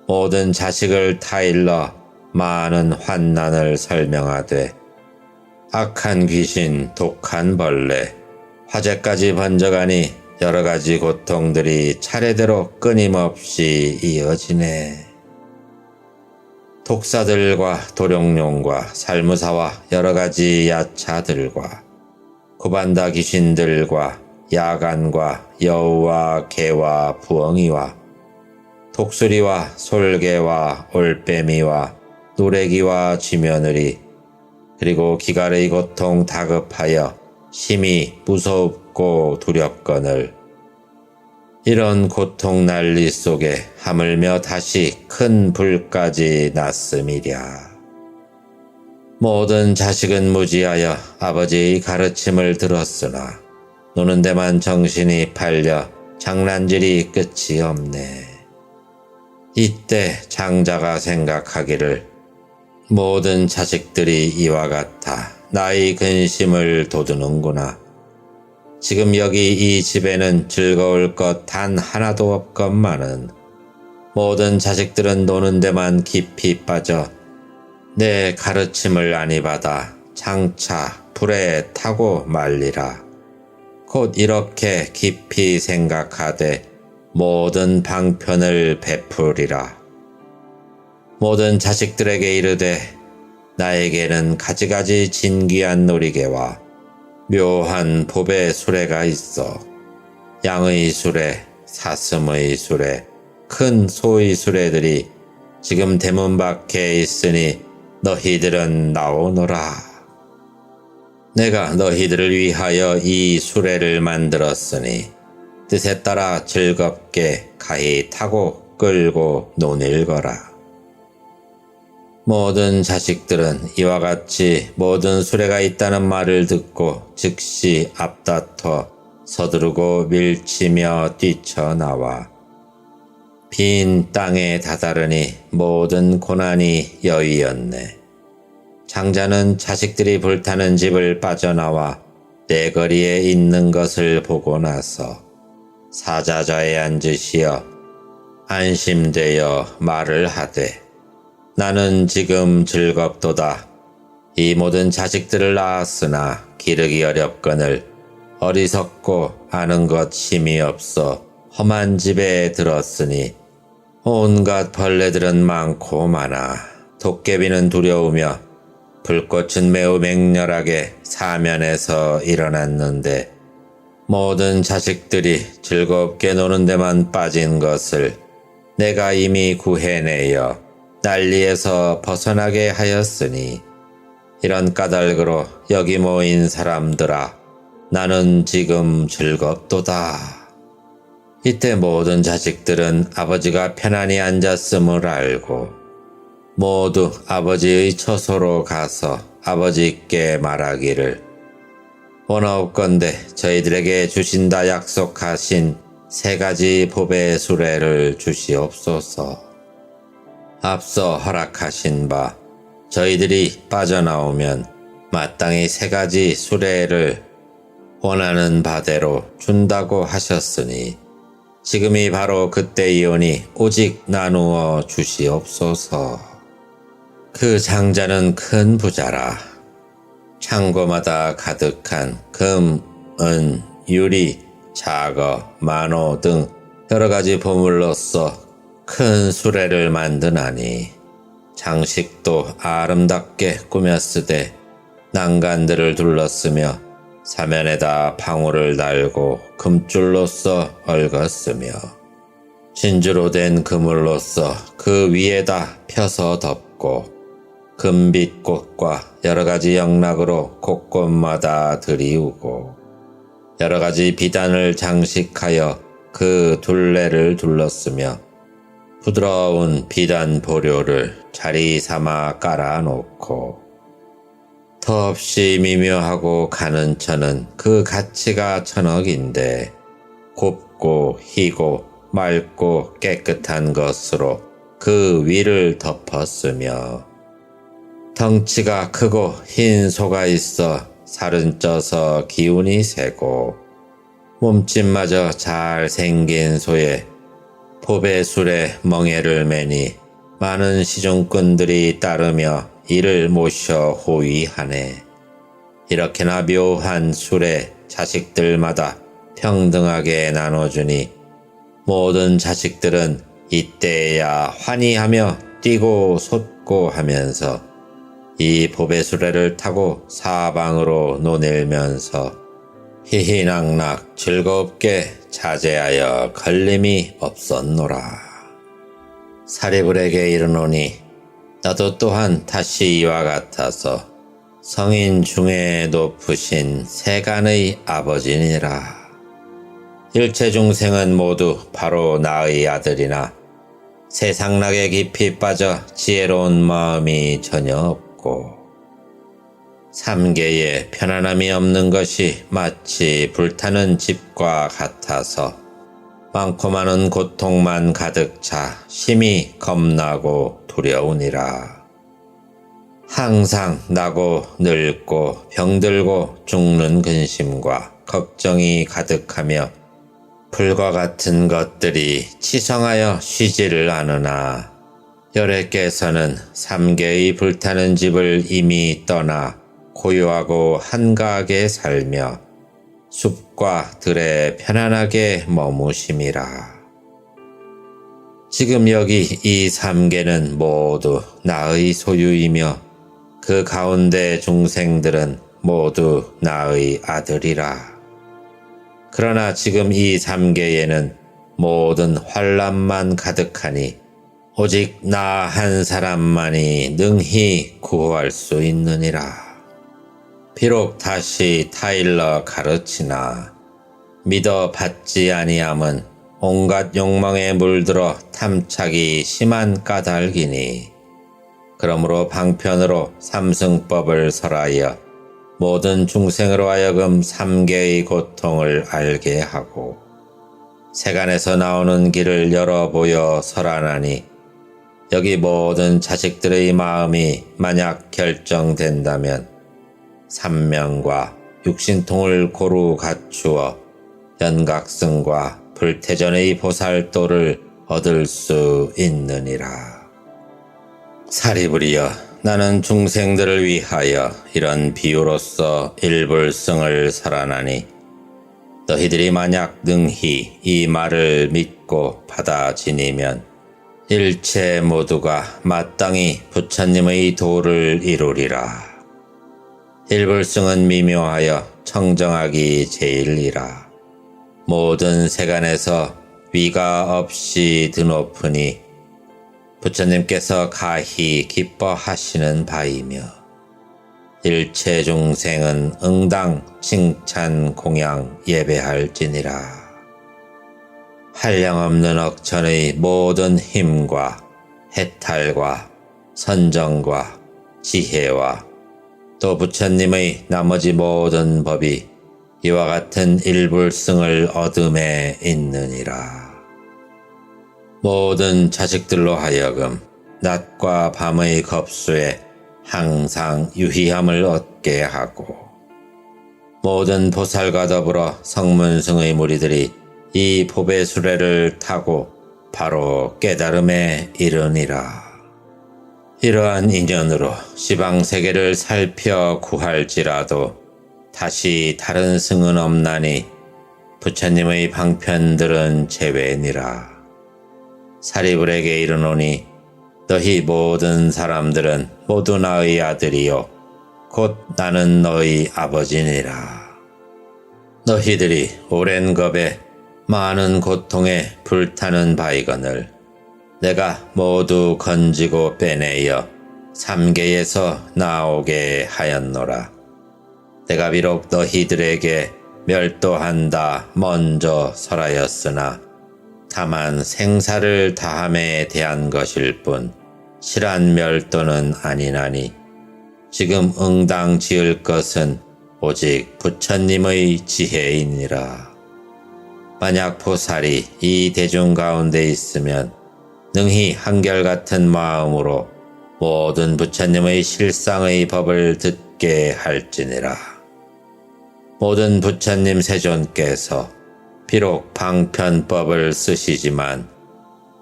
모든 자식을 타일러 많은 환난을 설명하되 악한 귀신, 독한 벌레, 화재까지 번져가니 여러 가지 고통들이 차례대로 끊임없이 이어지네. 독사들과 도룡뇽과 살무사와 여러 가지 야차들과 구반다 귀신들과 야간과 여우와 개와 부엉이와 독수리와 솔개와 올빼미와 노래기와 쥐며느리 그리고 기갈의 고통 다급하여 심히 무섭고 두렵거늘 이런 고통 난리 속에 하물며 다시 큰 불까지 났음이랴. 모든 자식은 무지하여 아버지의 가르침을 들었으나 노는 데만 정신이 팔려 장난질이 끝이 없네. 이때 장자가 생각하기를 모든 자식들이 이와 같아 나의 근심을 돋우는구나. 지금 여기 이 집에는 즐거울 것 단 하나도 없건만은 모든 자식들은 노는 데만 깊이 빠져 내 가르침을 안이 받아 장차 불에 타고 말리라. 곧 이렇게 깊이 생각하되 모든 방편을 베풀이라. 모든 자식들에게 이르되 나에게는 가지가지 진귀한 놀이개와 묘한 보배 수레가 있어 양의 수레, 사슴의 수레, 큰 소의 수레들이 지금 대문 밖에 있으니 너희들은 나오너라. 내가 너희들을 위하여 이 수레를 만들었으니 뜻에 따라 즐겁게 가히 타고 끌고 논일거라. 모든 자식들은 이와 같이 모든 수레가 있다는 말을 듣고 즉시 앞다퉈 서두르고 밀치며 뛰쳐나와 빈 땅에 다다르니 모든 고난이 여의었네. 장자는 자식들이 불타는 집을 빠져나와 내거리에 있는 것을 보고 나서 사자좌에 앉으시어 안심되어 말을 하되 나는 지금 즐겁도다. 이 모든 자식들을 낳았으나 기르기 어렵거늘 어리석고 아는 것 힘이 없어 험한 집에 들었으니 온갖 벌레들은 많고 많아 도깨비는 두려우며 불꽃은 매우 맹렬하게 사면에서 일어났는데 모든 자식들이 즐겁게 노는 데만 빠진 것을 내가 이미 구해내어 난리에서 벗어나게 하였으니 이런 까닭으로 여기 모인 사람들아 나는 지금 즐겁도다. 이때 모든 자식들은 아버지가 편안히 앉았음을 알고 모두 아버지의 처소로 가서 아버지께 말하기를 원하옵건대 저희들에게 주신다 약속하신 3가지 보배 수레를 주시옵소서. 앞서 허락하신 바 저희들이 빠져나오면 마땅히 3가지 수레를 원하는 바대로 준다고 하셨으니 지금이 바로 그때이오니 오직 나누어 주시옵소서. 그 장자는 큰 부자라. 창고마다 가득한 금, 은, 유리, 자거, 만호 등 여러가지 보물로써 큰 수레를 만드나니 장식도 아름답게 꾸몄으되 난간들을 둘렀으며 사면에다 방울을 달고 금줄로써 얽었으며 진주로 된 그물로써 그 위에다 펴서 덮고 금빛꽃과 여러가지 영락으로 곳곳마다 들이우고 여러가지 비단을 장식하여 그 둘레를 둘렀으며 부드러운 비단 보료를 자리 삼아 깔아놓고 더없이 미묘하고 가는 천은 그 가치가 1000억인데 곱고 희고 맑고 깨끗한 것으로 그 위를 덮었으며 덩치가 크고 흰 소가 있어 살은 쪄서 기운이 세고 몸집마저 잘 생긴 소에 보배술에 멍에를 매니 많은 시중꾼들이 따르며 이를 모셔 호위하네. 이렇게나 묘한 술에 자식들마다 평등하게 나눠주니 모든 자식들은 이때야 환희하며 뛰고 솟고 하면서 이 보배수레를 타고 사방으로 노닐면서 희희낙낙 즐겁게 자제하여 걸림이 없었노라. 사리불에게 이르노니 나도 또한 다시 이와 같아서 성인 중에 높으신 세간의 아버지니라. 일체 중생은 모두 바로 나의 아들이나 세상락에 깊이 빠져 지혜로운 마음이 전혀 없고 삼계에 편안함이 없는 것이 마치 불타는 집과 같아서 많고 많은 고통만 가득 차 심히 겁나고 두려우니라. 항상 나고 늙고 병들고 죽는 근심과 걱정이 가득하며 불과 같은 것들이 치성하여 쉬지를 않으나 열애께서는 삼계의 불타는 집을 이미 떠나 고요하고 한가하게 살며 숲과 들에 편안하게 머무심이라. 지금 여기 이 삼계는 모두 나의 소유이며 그 가운데 중생들은 모두 나의 아들이라. 그러나 지금 이 삼계에는 모든 환란만 가득하니 오직 나 한 사람만이 능히 구할 수 있느니라. 비록 다시 타일러 가르치나 믿어 받지 아니함은 온갖 욕망에 물들어 탐착이 심한 까닭이니 그러므로 방편으로 삼승법을 설하여 모든 중생으로 하여금 삼계의 고통을 알게 하고 세간에서 나오는 길을 열어보여 설하나니 여기 모든 자식들의 마음이 만약 결정된다면 삼명과 육신통을 고루 갖추어 연각승과 불태전의 보살도를 얻을 수 있느니라. 사리부리여, 나는 중생들을 위하여 이런 비유로서 일불승을 설하나니 너희들이 만약 능히 이 말을 믿고 받아 지니면 일체 모두가 마땅히 부처님의 도를 이루리라. 일불승은 미묘하여 청정하기 제일이라. 모든 세간에서 위가 없이 드높으니 부처님께서 가히 기뻐하시는 바이며 일체 중생은 응당 칭찬 공양 예배할지니라. 한량없는 억천의 모든 힘과 해탈과 선정과 지혜와 또 부처님의 나머지 모든 법이 이와 같은 일불승을 얻음에 있느니라. 모든 자식들로 하여금 낮과 밤의 겁수에 항상 유희함을 얻게 하고 모든 보살과 더불어 성문승의 무리들이 이 법의 수레를 타고 바로 깨달음에 이르니라. 이러한 인연으로 시방세계를 살펴 구할지라도 다시 다른 승은 없나니 부처님의 방편들은 제외니라. 사리불에게 이르노니 너희 모든 사람들은 모두 나의 아들이요 곧 나는 너희 아버지니라. 너희들이 오랜 겁에 많은 고통에 불타는 바이거늘 내가 모두 건지고 빼내어 삼계에서 나오게 하였노라. 내가 비록 너희들에게 멸도한다 먼저 설하였으나 다만 생사를 다함에 대한 것일 뿐 실한 멸도는 아니나니 지금 응당 지을 것은 오직 부처님의 지혜이니라. 만약 보살이 이 대중 가운데 있으면 능히 한결같은 마음으로 모든 부처님의 실상의 법을 듣게 할지니라. 모든 부처님 세존께서 비록 방편법을 쓰시지만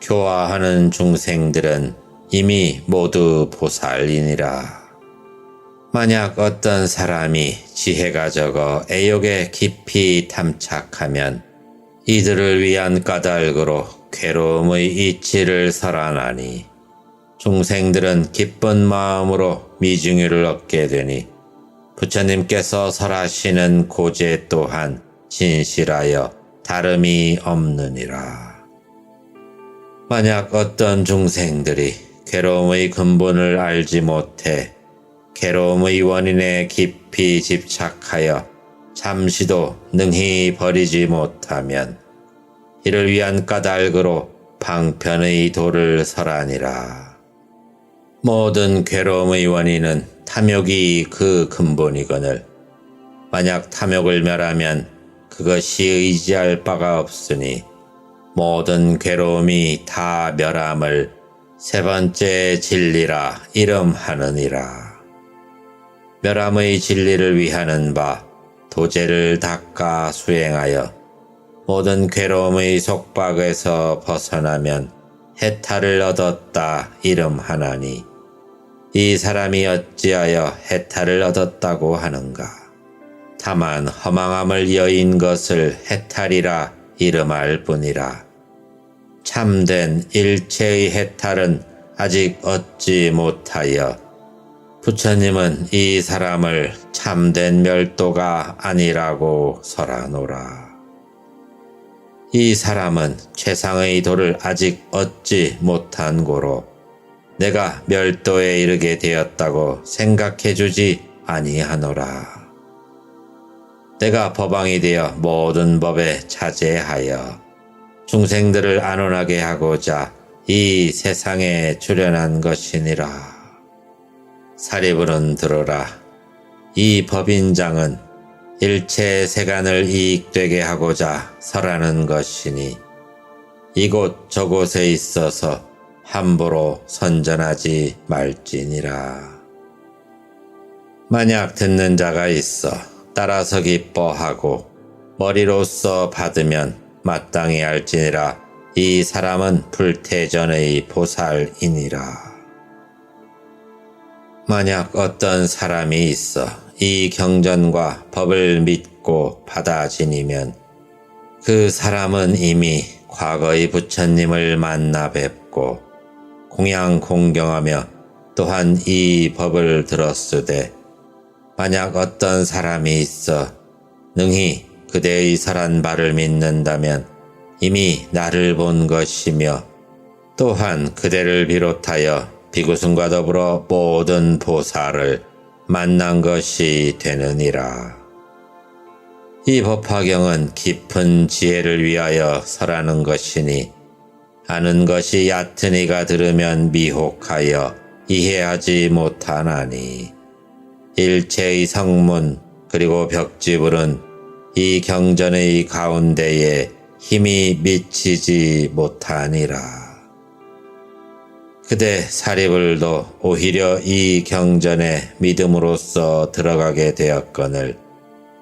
교화하는 중생들은 이미 모두 보살이니라. 만약 어떤 사람이 지혜가 적어 애욕에 깊이 탐착하면 이들을 위한 까닭으로 괴로움의 이치를 설하나니 중생들은 기쁜 마음으로 미중유를 얻게 되니 부처님께서 설하시는 고제 또한 진실하여 다름이 없느니라. 만약 어떤 중생들이 괴로움의 근본을 알지 못해 괴로움의 원인에 깊이 집착하여 잠시도 능히 버리지 못하면 이를 위한 까닭으로 방편의 도를 설하니라. 모든 괴로움의 원인은 탐욕이 그 근본이거늘 만약 탐욕을 멸하면 그것이 의지할 바가 없으니 모든 괴로움이 다 멸함을 세 번째 진리라 이름하느니라. 멸함의 진리를 위하는 바 도제를 닦아 수행하여 모든 괴로움의 속박에서 벗어나면 해탈을 얻었다 이름하나니 이 사람이 어찌하여 해탈을 얻었다고 하는가? 다만 허망함을 여인 것을 해탈이라 이름할 뿐이라. 참된 일체의 해탈은 아직 얻지 못하여 부처님은 이 사람을 참된 멸도가 아니라고 설하노라. 이 사람은 최상의 도를 아직 얻지 못한 고로 내가 멸도에 이르게 되었다고 생각해주지 아니하노라. 내가 법왕이 되어 모든 법에 자제하여 중생들을 안온하게 하고자 이 세상에 출현한 것이니라. 사리불은 들으라. 이 법인장은 일체 세간을 이익되게 하고자 설하는 것이니 이곳 저곳에 있어서 함부로 선전하지 말지니라. 만약 듣는 자가 있어 따라서 기뻐하고 머리로써 받으면 마땅히 할지니라. 이 사람은 불태전의 보살이니라. 만약 어떤 사람이 있어 이 경전과 법을 믿고 받아 지니면 그 사람은 이미 과거의 부처님을 만나 뵙고 공양 공경하며 또한 이 법을 들었으되 만약 어떤 사람이 있어 능히 그대의 설한 바를 믿는다면 이미 나를 본 것이며 또한 그대를 비롯하여 비구승과 더불어 모든 보살을 만난 것이 되느니라. 이 법화경은 깊은 지혜를 위하여 설하는 것이니 아는 것이 얕은 이가 들으면 미혹하여 이해하지 못하나니 일체의 성문 그리고 벽지불은 이 경전의 가운데에 힘이 미치지 못하니라. 그대 사리불도 오히려 이 경전에 믿음으로써 들어가게 되었거늘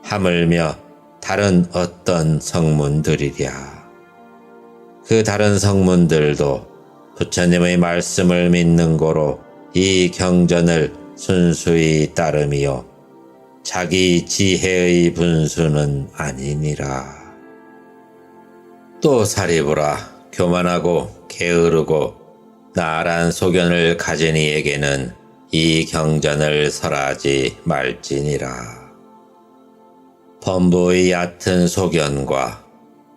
하물며 다른 어떤 성문들이랴. 그 다른 성문들도 부처님의 말씀을 믿는 고로 이 경전을 순수히 따름이요 자기 지혜의 분수는 아니니라. 또 사리불아, 교만하고 게으르고 나란 소견을 가진 이에게는 이 경전을 설하지 말지니라. 범부의 얕은 소견과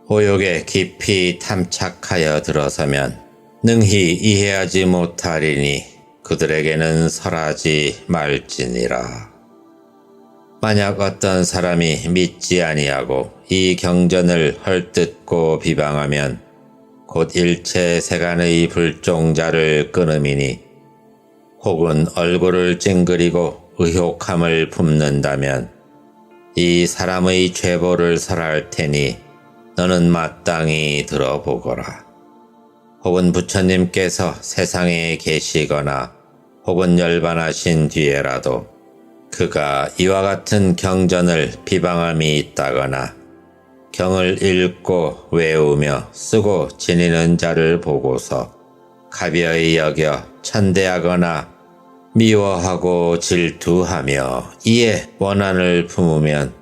오욕에 깊이 탐착하여 들어서면 능히 이해하지 못하리니 그들에게는 설하지 말지니라. 만약 어떤 사람이 믿지 아니하고 이 경전을 헐뜯고 비방하면 곧 일체 세간의 불종자를 끊음이니 혹은 얼굴을 찡그리고 의혹함을 품는다면 이 사람의 죄보를 설할 테니 너는 마땅히 들어보거라. 혹은 부처님께서 세상에 계시거나 혹은 열반하신 뒤에라도 그가 이와 같은 경전을 비방함이 있다거나 경을 읽고 외우며 쓰고 지니는 자를 보고서 가벼이 여겨 천대하거나 미워하고 질투하며 이에 원한을 품으면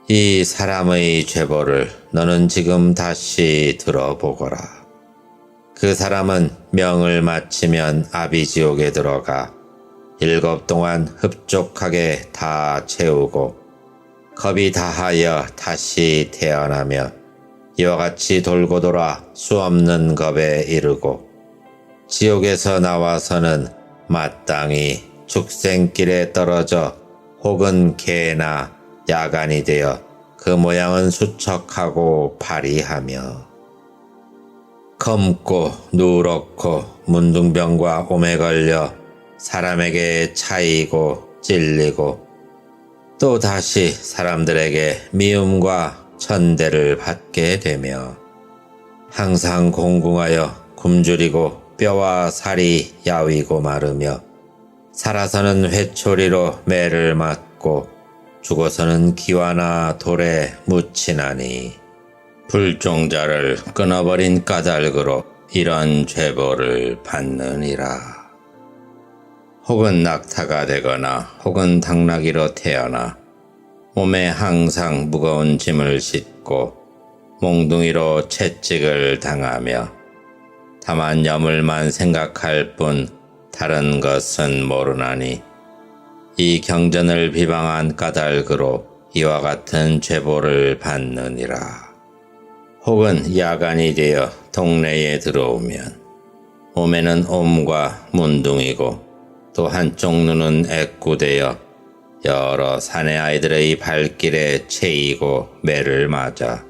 이 사람의 죄보를 너는 지금 다시 들어보거라. 그 사람은 명을 마치면 아비지옥에 들어가 7 동안 흡족하게 다 채우고 겁이 다하여 다시 태어나며 이와 같이 돌고 돌아 수없는 겁에 이르고 지옥에서 나와서는 마땅히 축생길에 떨어져 혹은 개나 야간이 되어 그 모양은 수척하고 파리하며 검고 누렇고 문둥병과 옴에 걸려 사람에게 차이고 찔리고 또 다시 사람들에게 미움과 천대를 받게 되며 항상 공궁하여 굶주리고 뼈와 살이 야위고 마르며 살아서는 회초리로 매를 맞고 죽어서는 기와나 돌에 묻히나니 불종자를 끊어버린 까닭으로 이런 죄벌을 받느니라. 혹은 낙타가 되거나 혹은 당나귀로 태어나 몸에 항상 무거운 짐을 싣고 몽둥이로 채찍을 당하며 다만 여물만 생각할 뿐 다른 것은 모르나니 이 경전을 비방한 까닭으로 이와 같은 죄벌을 받느니라. 혹은 야간이 되어 동네에 들어오면 몸에는 옴과 문둥이고 또 한쪽 눈은 애꾸되어 여러 사내 아이들의 발길에 채이고 매를 맞아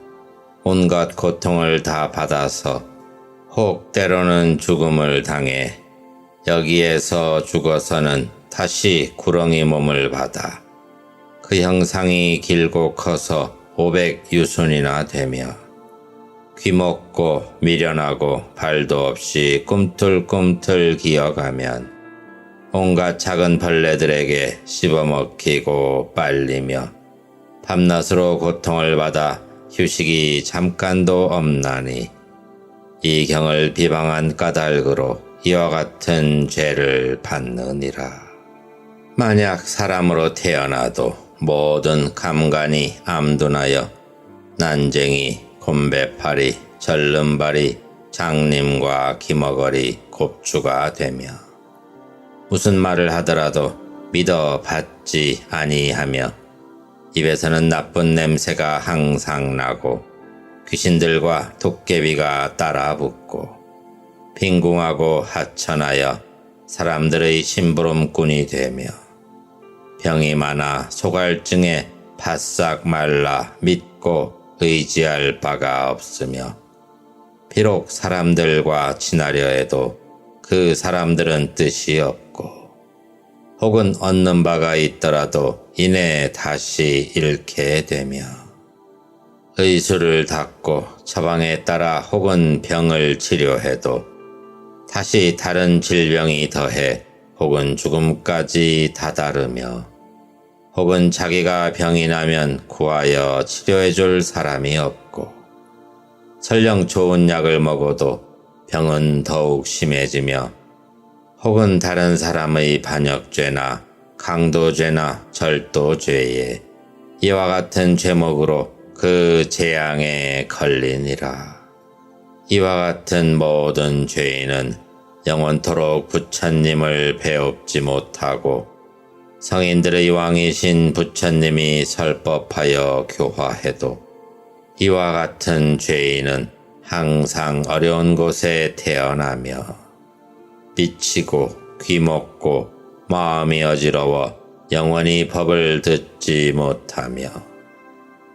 온갖 고통을 다 받아서 혹 때로는 죽음을 당해 여기에서 죽어서는 다시 구렁이 몸을 받아 그 형상이 길고 커서 500유순이나 되며 귀먹고 미련하고 발도 없이 꿈틀꿈틀 기어가면 온갖 작은 벌레들에게 씹어먹히고 빨리며 밤낮으로 고통을 받아 휴식이 잠깐도 없나니 이 경을 비방한 까닭으로 이와 같은 죄를 받느니라. 만약 사람으로 태어나도 모든 감간이 암둔하여 난쟁이, 곰배파리, 절름발이, 장님과 기머거리, 곱추가 되며 무슨 말을 하더라도 믿어 받지 아니하며 입에서는 나쁜 냄새가 항상 나고 귀신들과 도깨비가 따라붙고 빈궁하고 하천하여 사람들의 심부름꾼이 되며 병이 많아 소갈증에 바싹 말라 믿고 의지할 바가 없으며 비록 사람들과 친하려 해도 그 사람들은 뜻이 없고 혹은 얻는 바가 있더라도 이내 다시 잃게 되며 의술을 닦고 처방에 따라 혹은 병을 치료해도 다시 다른 질병이 더해 혹은 죽음까지 다다르며 혹은 자기가 병이 나면 구하여 치료해 줄 사람이 없고 설령 좋은 약을 먹어도 병은 더욱 심해지며 혹은 다른 사람의 반역죄나 강도죄나 절도죄에 이와 같은 죄목으로 그 재앙에 걸리니라. 이와 같은 모든 죄인은 영원토록 부처님을 배웁지 못하고 성인들의 왕이신 부처님이 설법하여 교화해도 이와 같은 죄인은 항상 어려운 곳에 태어나며 미치고 귀먹고 마음이 어지러워 영원히 법을 듣지 못하며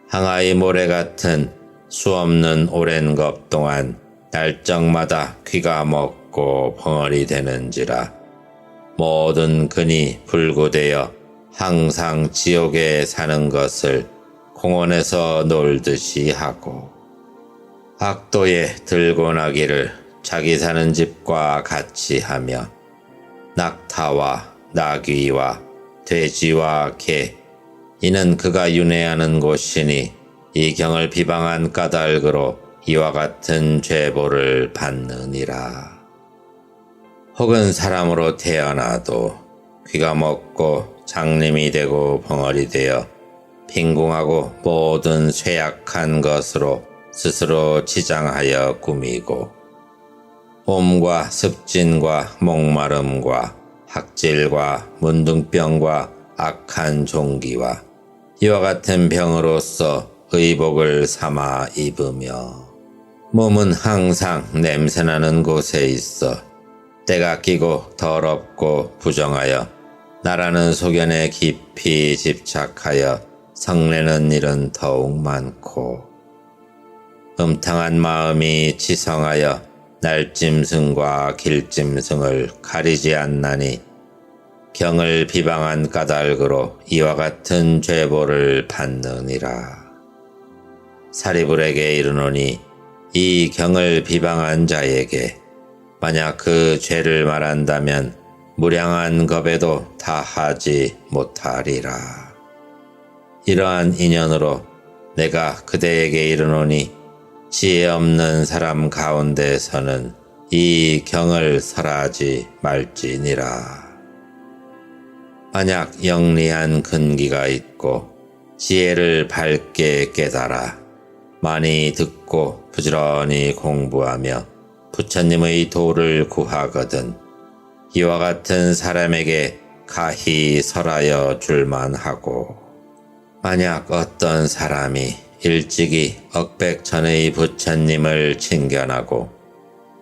항아의 모래 같은 수없는 오랜 것 동안 날적마다 귀가 먹고 벙어리 되는지라 모든 근이 불구되어 항상 지옥에 사는 것을 공원에서 놀듯이 하고 악도에 들고 나기를 자기 사는 집과 같이 하며 낙타와 나귀와 돼지와 개 이는 그가 윤회하는 곳이니 이 경을 비방한 까닭으로 이와 같은 죄벌을 받느니라. 혹은 사람으로 태어나도 귀가 먹고 장님이 되고 벙어리 되어 빈궁하고 모든 쇠약한 것으로 스스로 치장하여 꾸미고 옴과 습진과 목마름과 학질과 문둥병과 악한 종기와 이와 같은 병으로서 의복을 삼아 입으며 몸은 항상 냄새나는 곳에 있어 때가 끼고 더럽고 부정하여 나라는 소견에 깊이 집착하여 성내는 일은 더욱 많고 음탕한 마음이 지성하여 날짐승과 길짐승을 가리지 않나니 경을 비방한 까닭으로 이와 같은 죄벌을 받느니라. 사리불에게 이르노니 이 경을 비방한 자에게 만약 그 죄를 말한다면 무량한 겁에도 다하지 못하리라. 이러한 인연으로 내가 그대에게 이르노니 지혜 없는 사람 가운데서는 이 경을 설하지 말지니라. 만약 영리한 근기가 있고 지혜를 밝게 깨달아 많이 듣고 부지런히 공부하며 부처님의 도를 구하거든 이와 같은 사람에게 가히 설하여 줄만하고, 만약 어떤 사람이 일찍이 억백천의 부처님을 칭견하고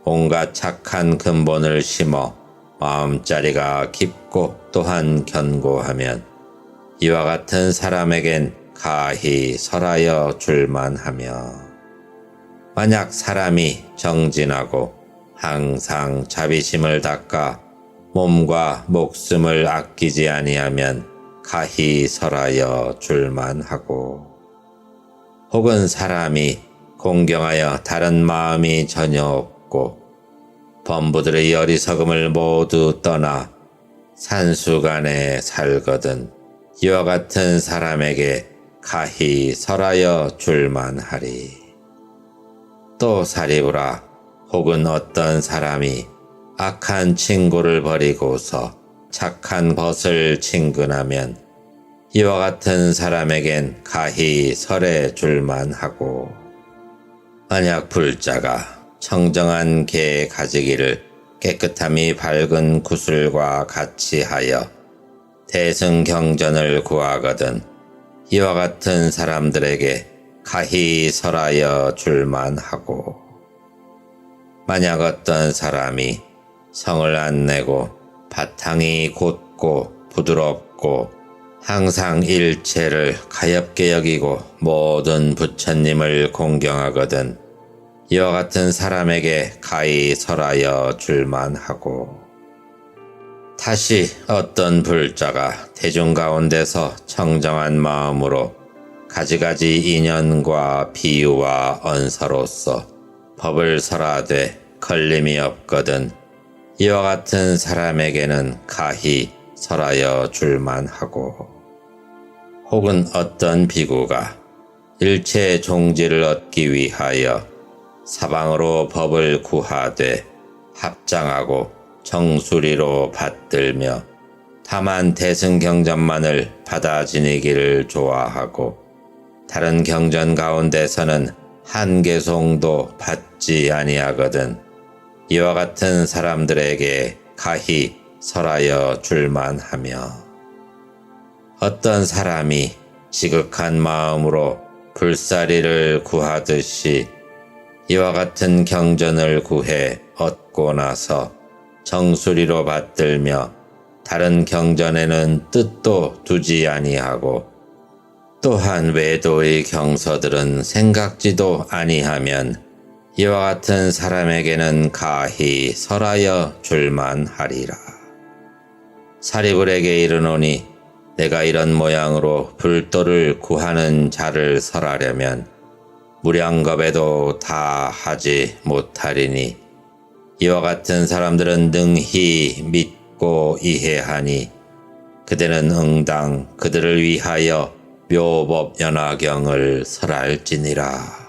온갖 착한 근본을 심어 마음자리가 깊고 또한 견고하면 이와 같은 사람에겐 가히 설하여 줄만하며, 만약 사람이 정진하고 항상 자비심을 닦아 몸과 목숨을 아끼지 아니하면 가히 설하여 줄만하고, 혹은 사람이 공경하여 다른 마음이 전혀 없고 범부들의 어리석음을 모두 떠나 산수간에 살거든 이와 같은 사람에게 가히 설하여 줄만하리. 또 사리부라, 혹은 어떤 사람이 악한 친구를 버리고서 착한 벗을 친근하면 이와 같은 사람에겐 가히 설해 줄만하고, 만약 불자가 청정한 개 가지기를 깨끗함이 밝은 구슬과 같이 하여 대승경전을 구하거든 이와 같은 사람들에게 가히 설하여 줄만하고, 만약 어떤 사람이 성을 안 내고 바탕이 곧고 부드럽고 항상 일체를 가엾게 여기고 모든 부처님을 공경하거든 이와 같은 사람에게 가히 설하여 줄만하고, 다시 어떤 불자가 대중 가운데서 청정한 마음으로 가지가지 인연과 비유와 언사로서 법을 설하되 걸림이 없거든 이와 같은 사람에게는 가히 설하여 줄만하고, 혹은 어떤 비구가 일체 종지를 얻기 위하여 사방으로 법을 구하되 합장하고 정수리로 받들며 다만 대승경전만을 받아 지니기를 좋아하고 다른 경전 가운데서는 한 개송도 받지 아니하거든 이와 같은 사람들에게 가히 설하여 줄만하며, 어떤 사람이 지극한 마음으로 불사리를 구하듯이 이와 같은 경전을 구해 얻고 나서 정수리로 받들며 다른 경전에는 뜻도 두지 아니하고 또한 외도의 경서들은 생각지도 아니하면 이와 같은 사람에게는 가히 설하여 줄만하리라. 사리불에게 이르노니 내가 이런 모양으로 불도를 구하는 자를 설하려면 무량겁에도 다 하지 못하리니 이와 같은 사람들은 능히 믿고 이해하니 그대는 응당 그들을 위하여 묘법연화경을 설할지니라.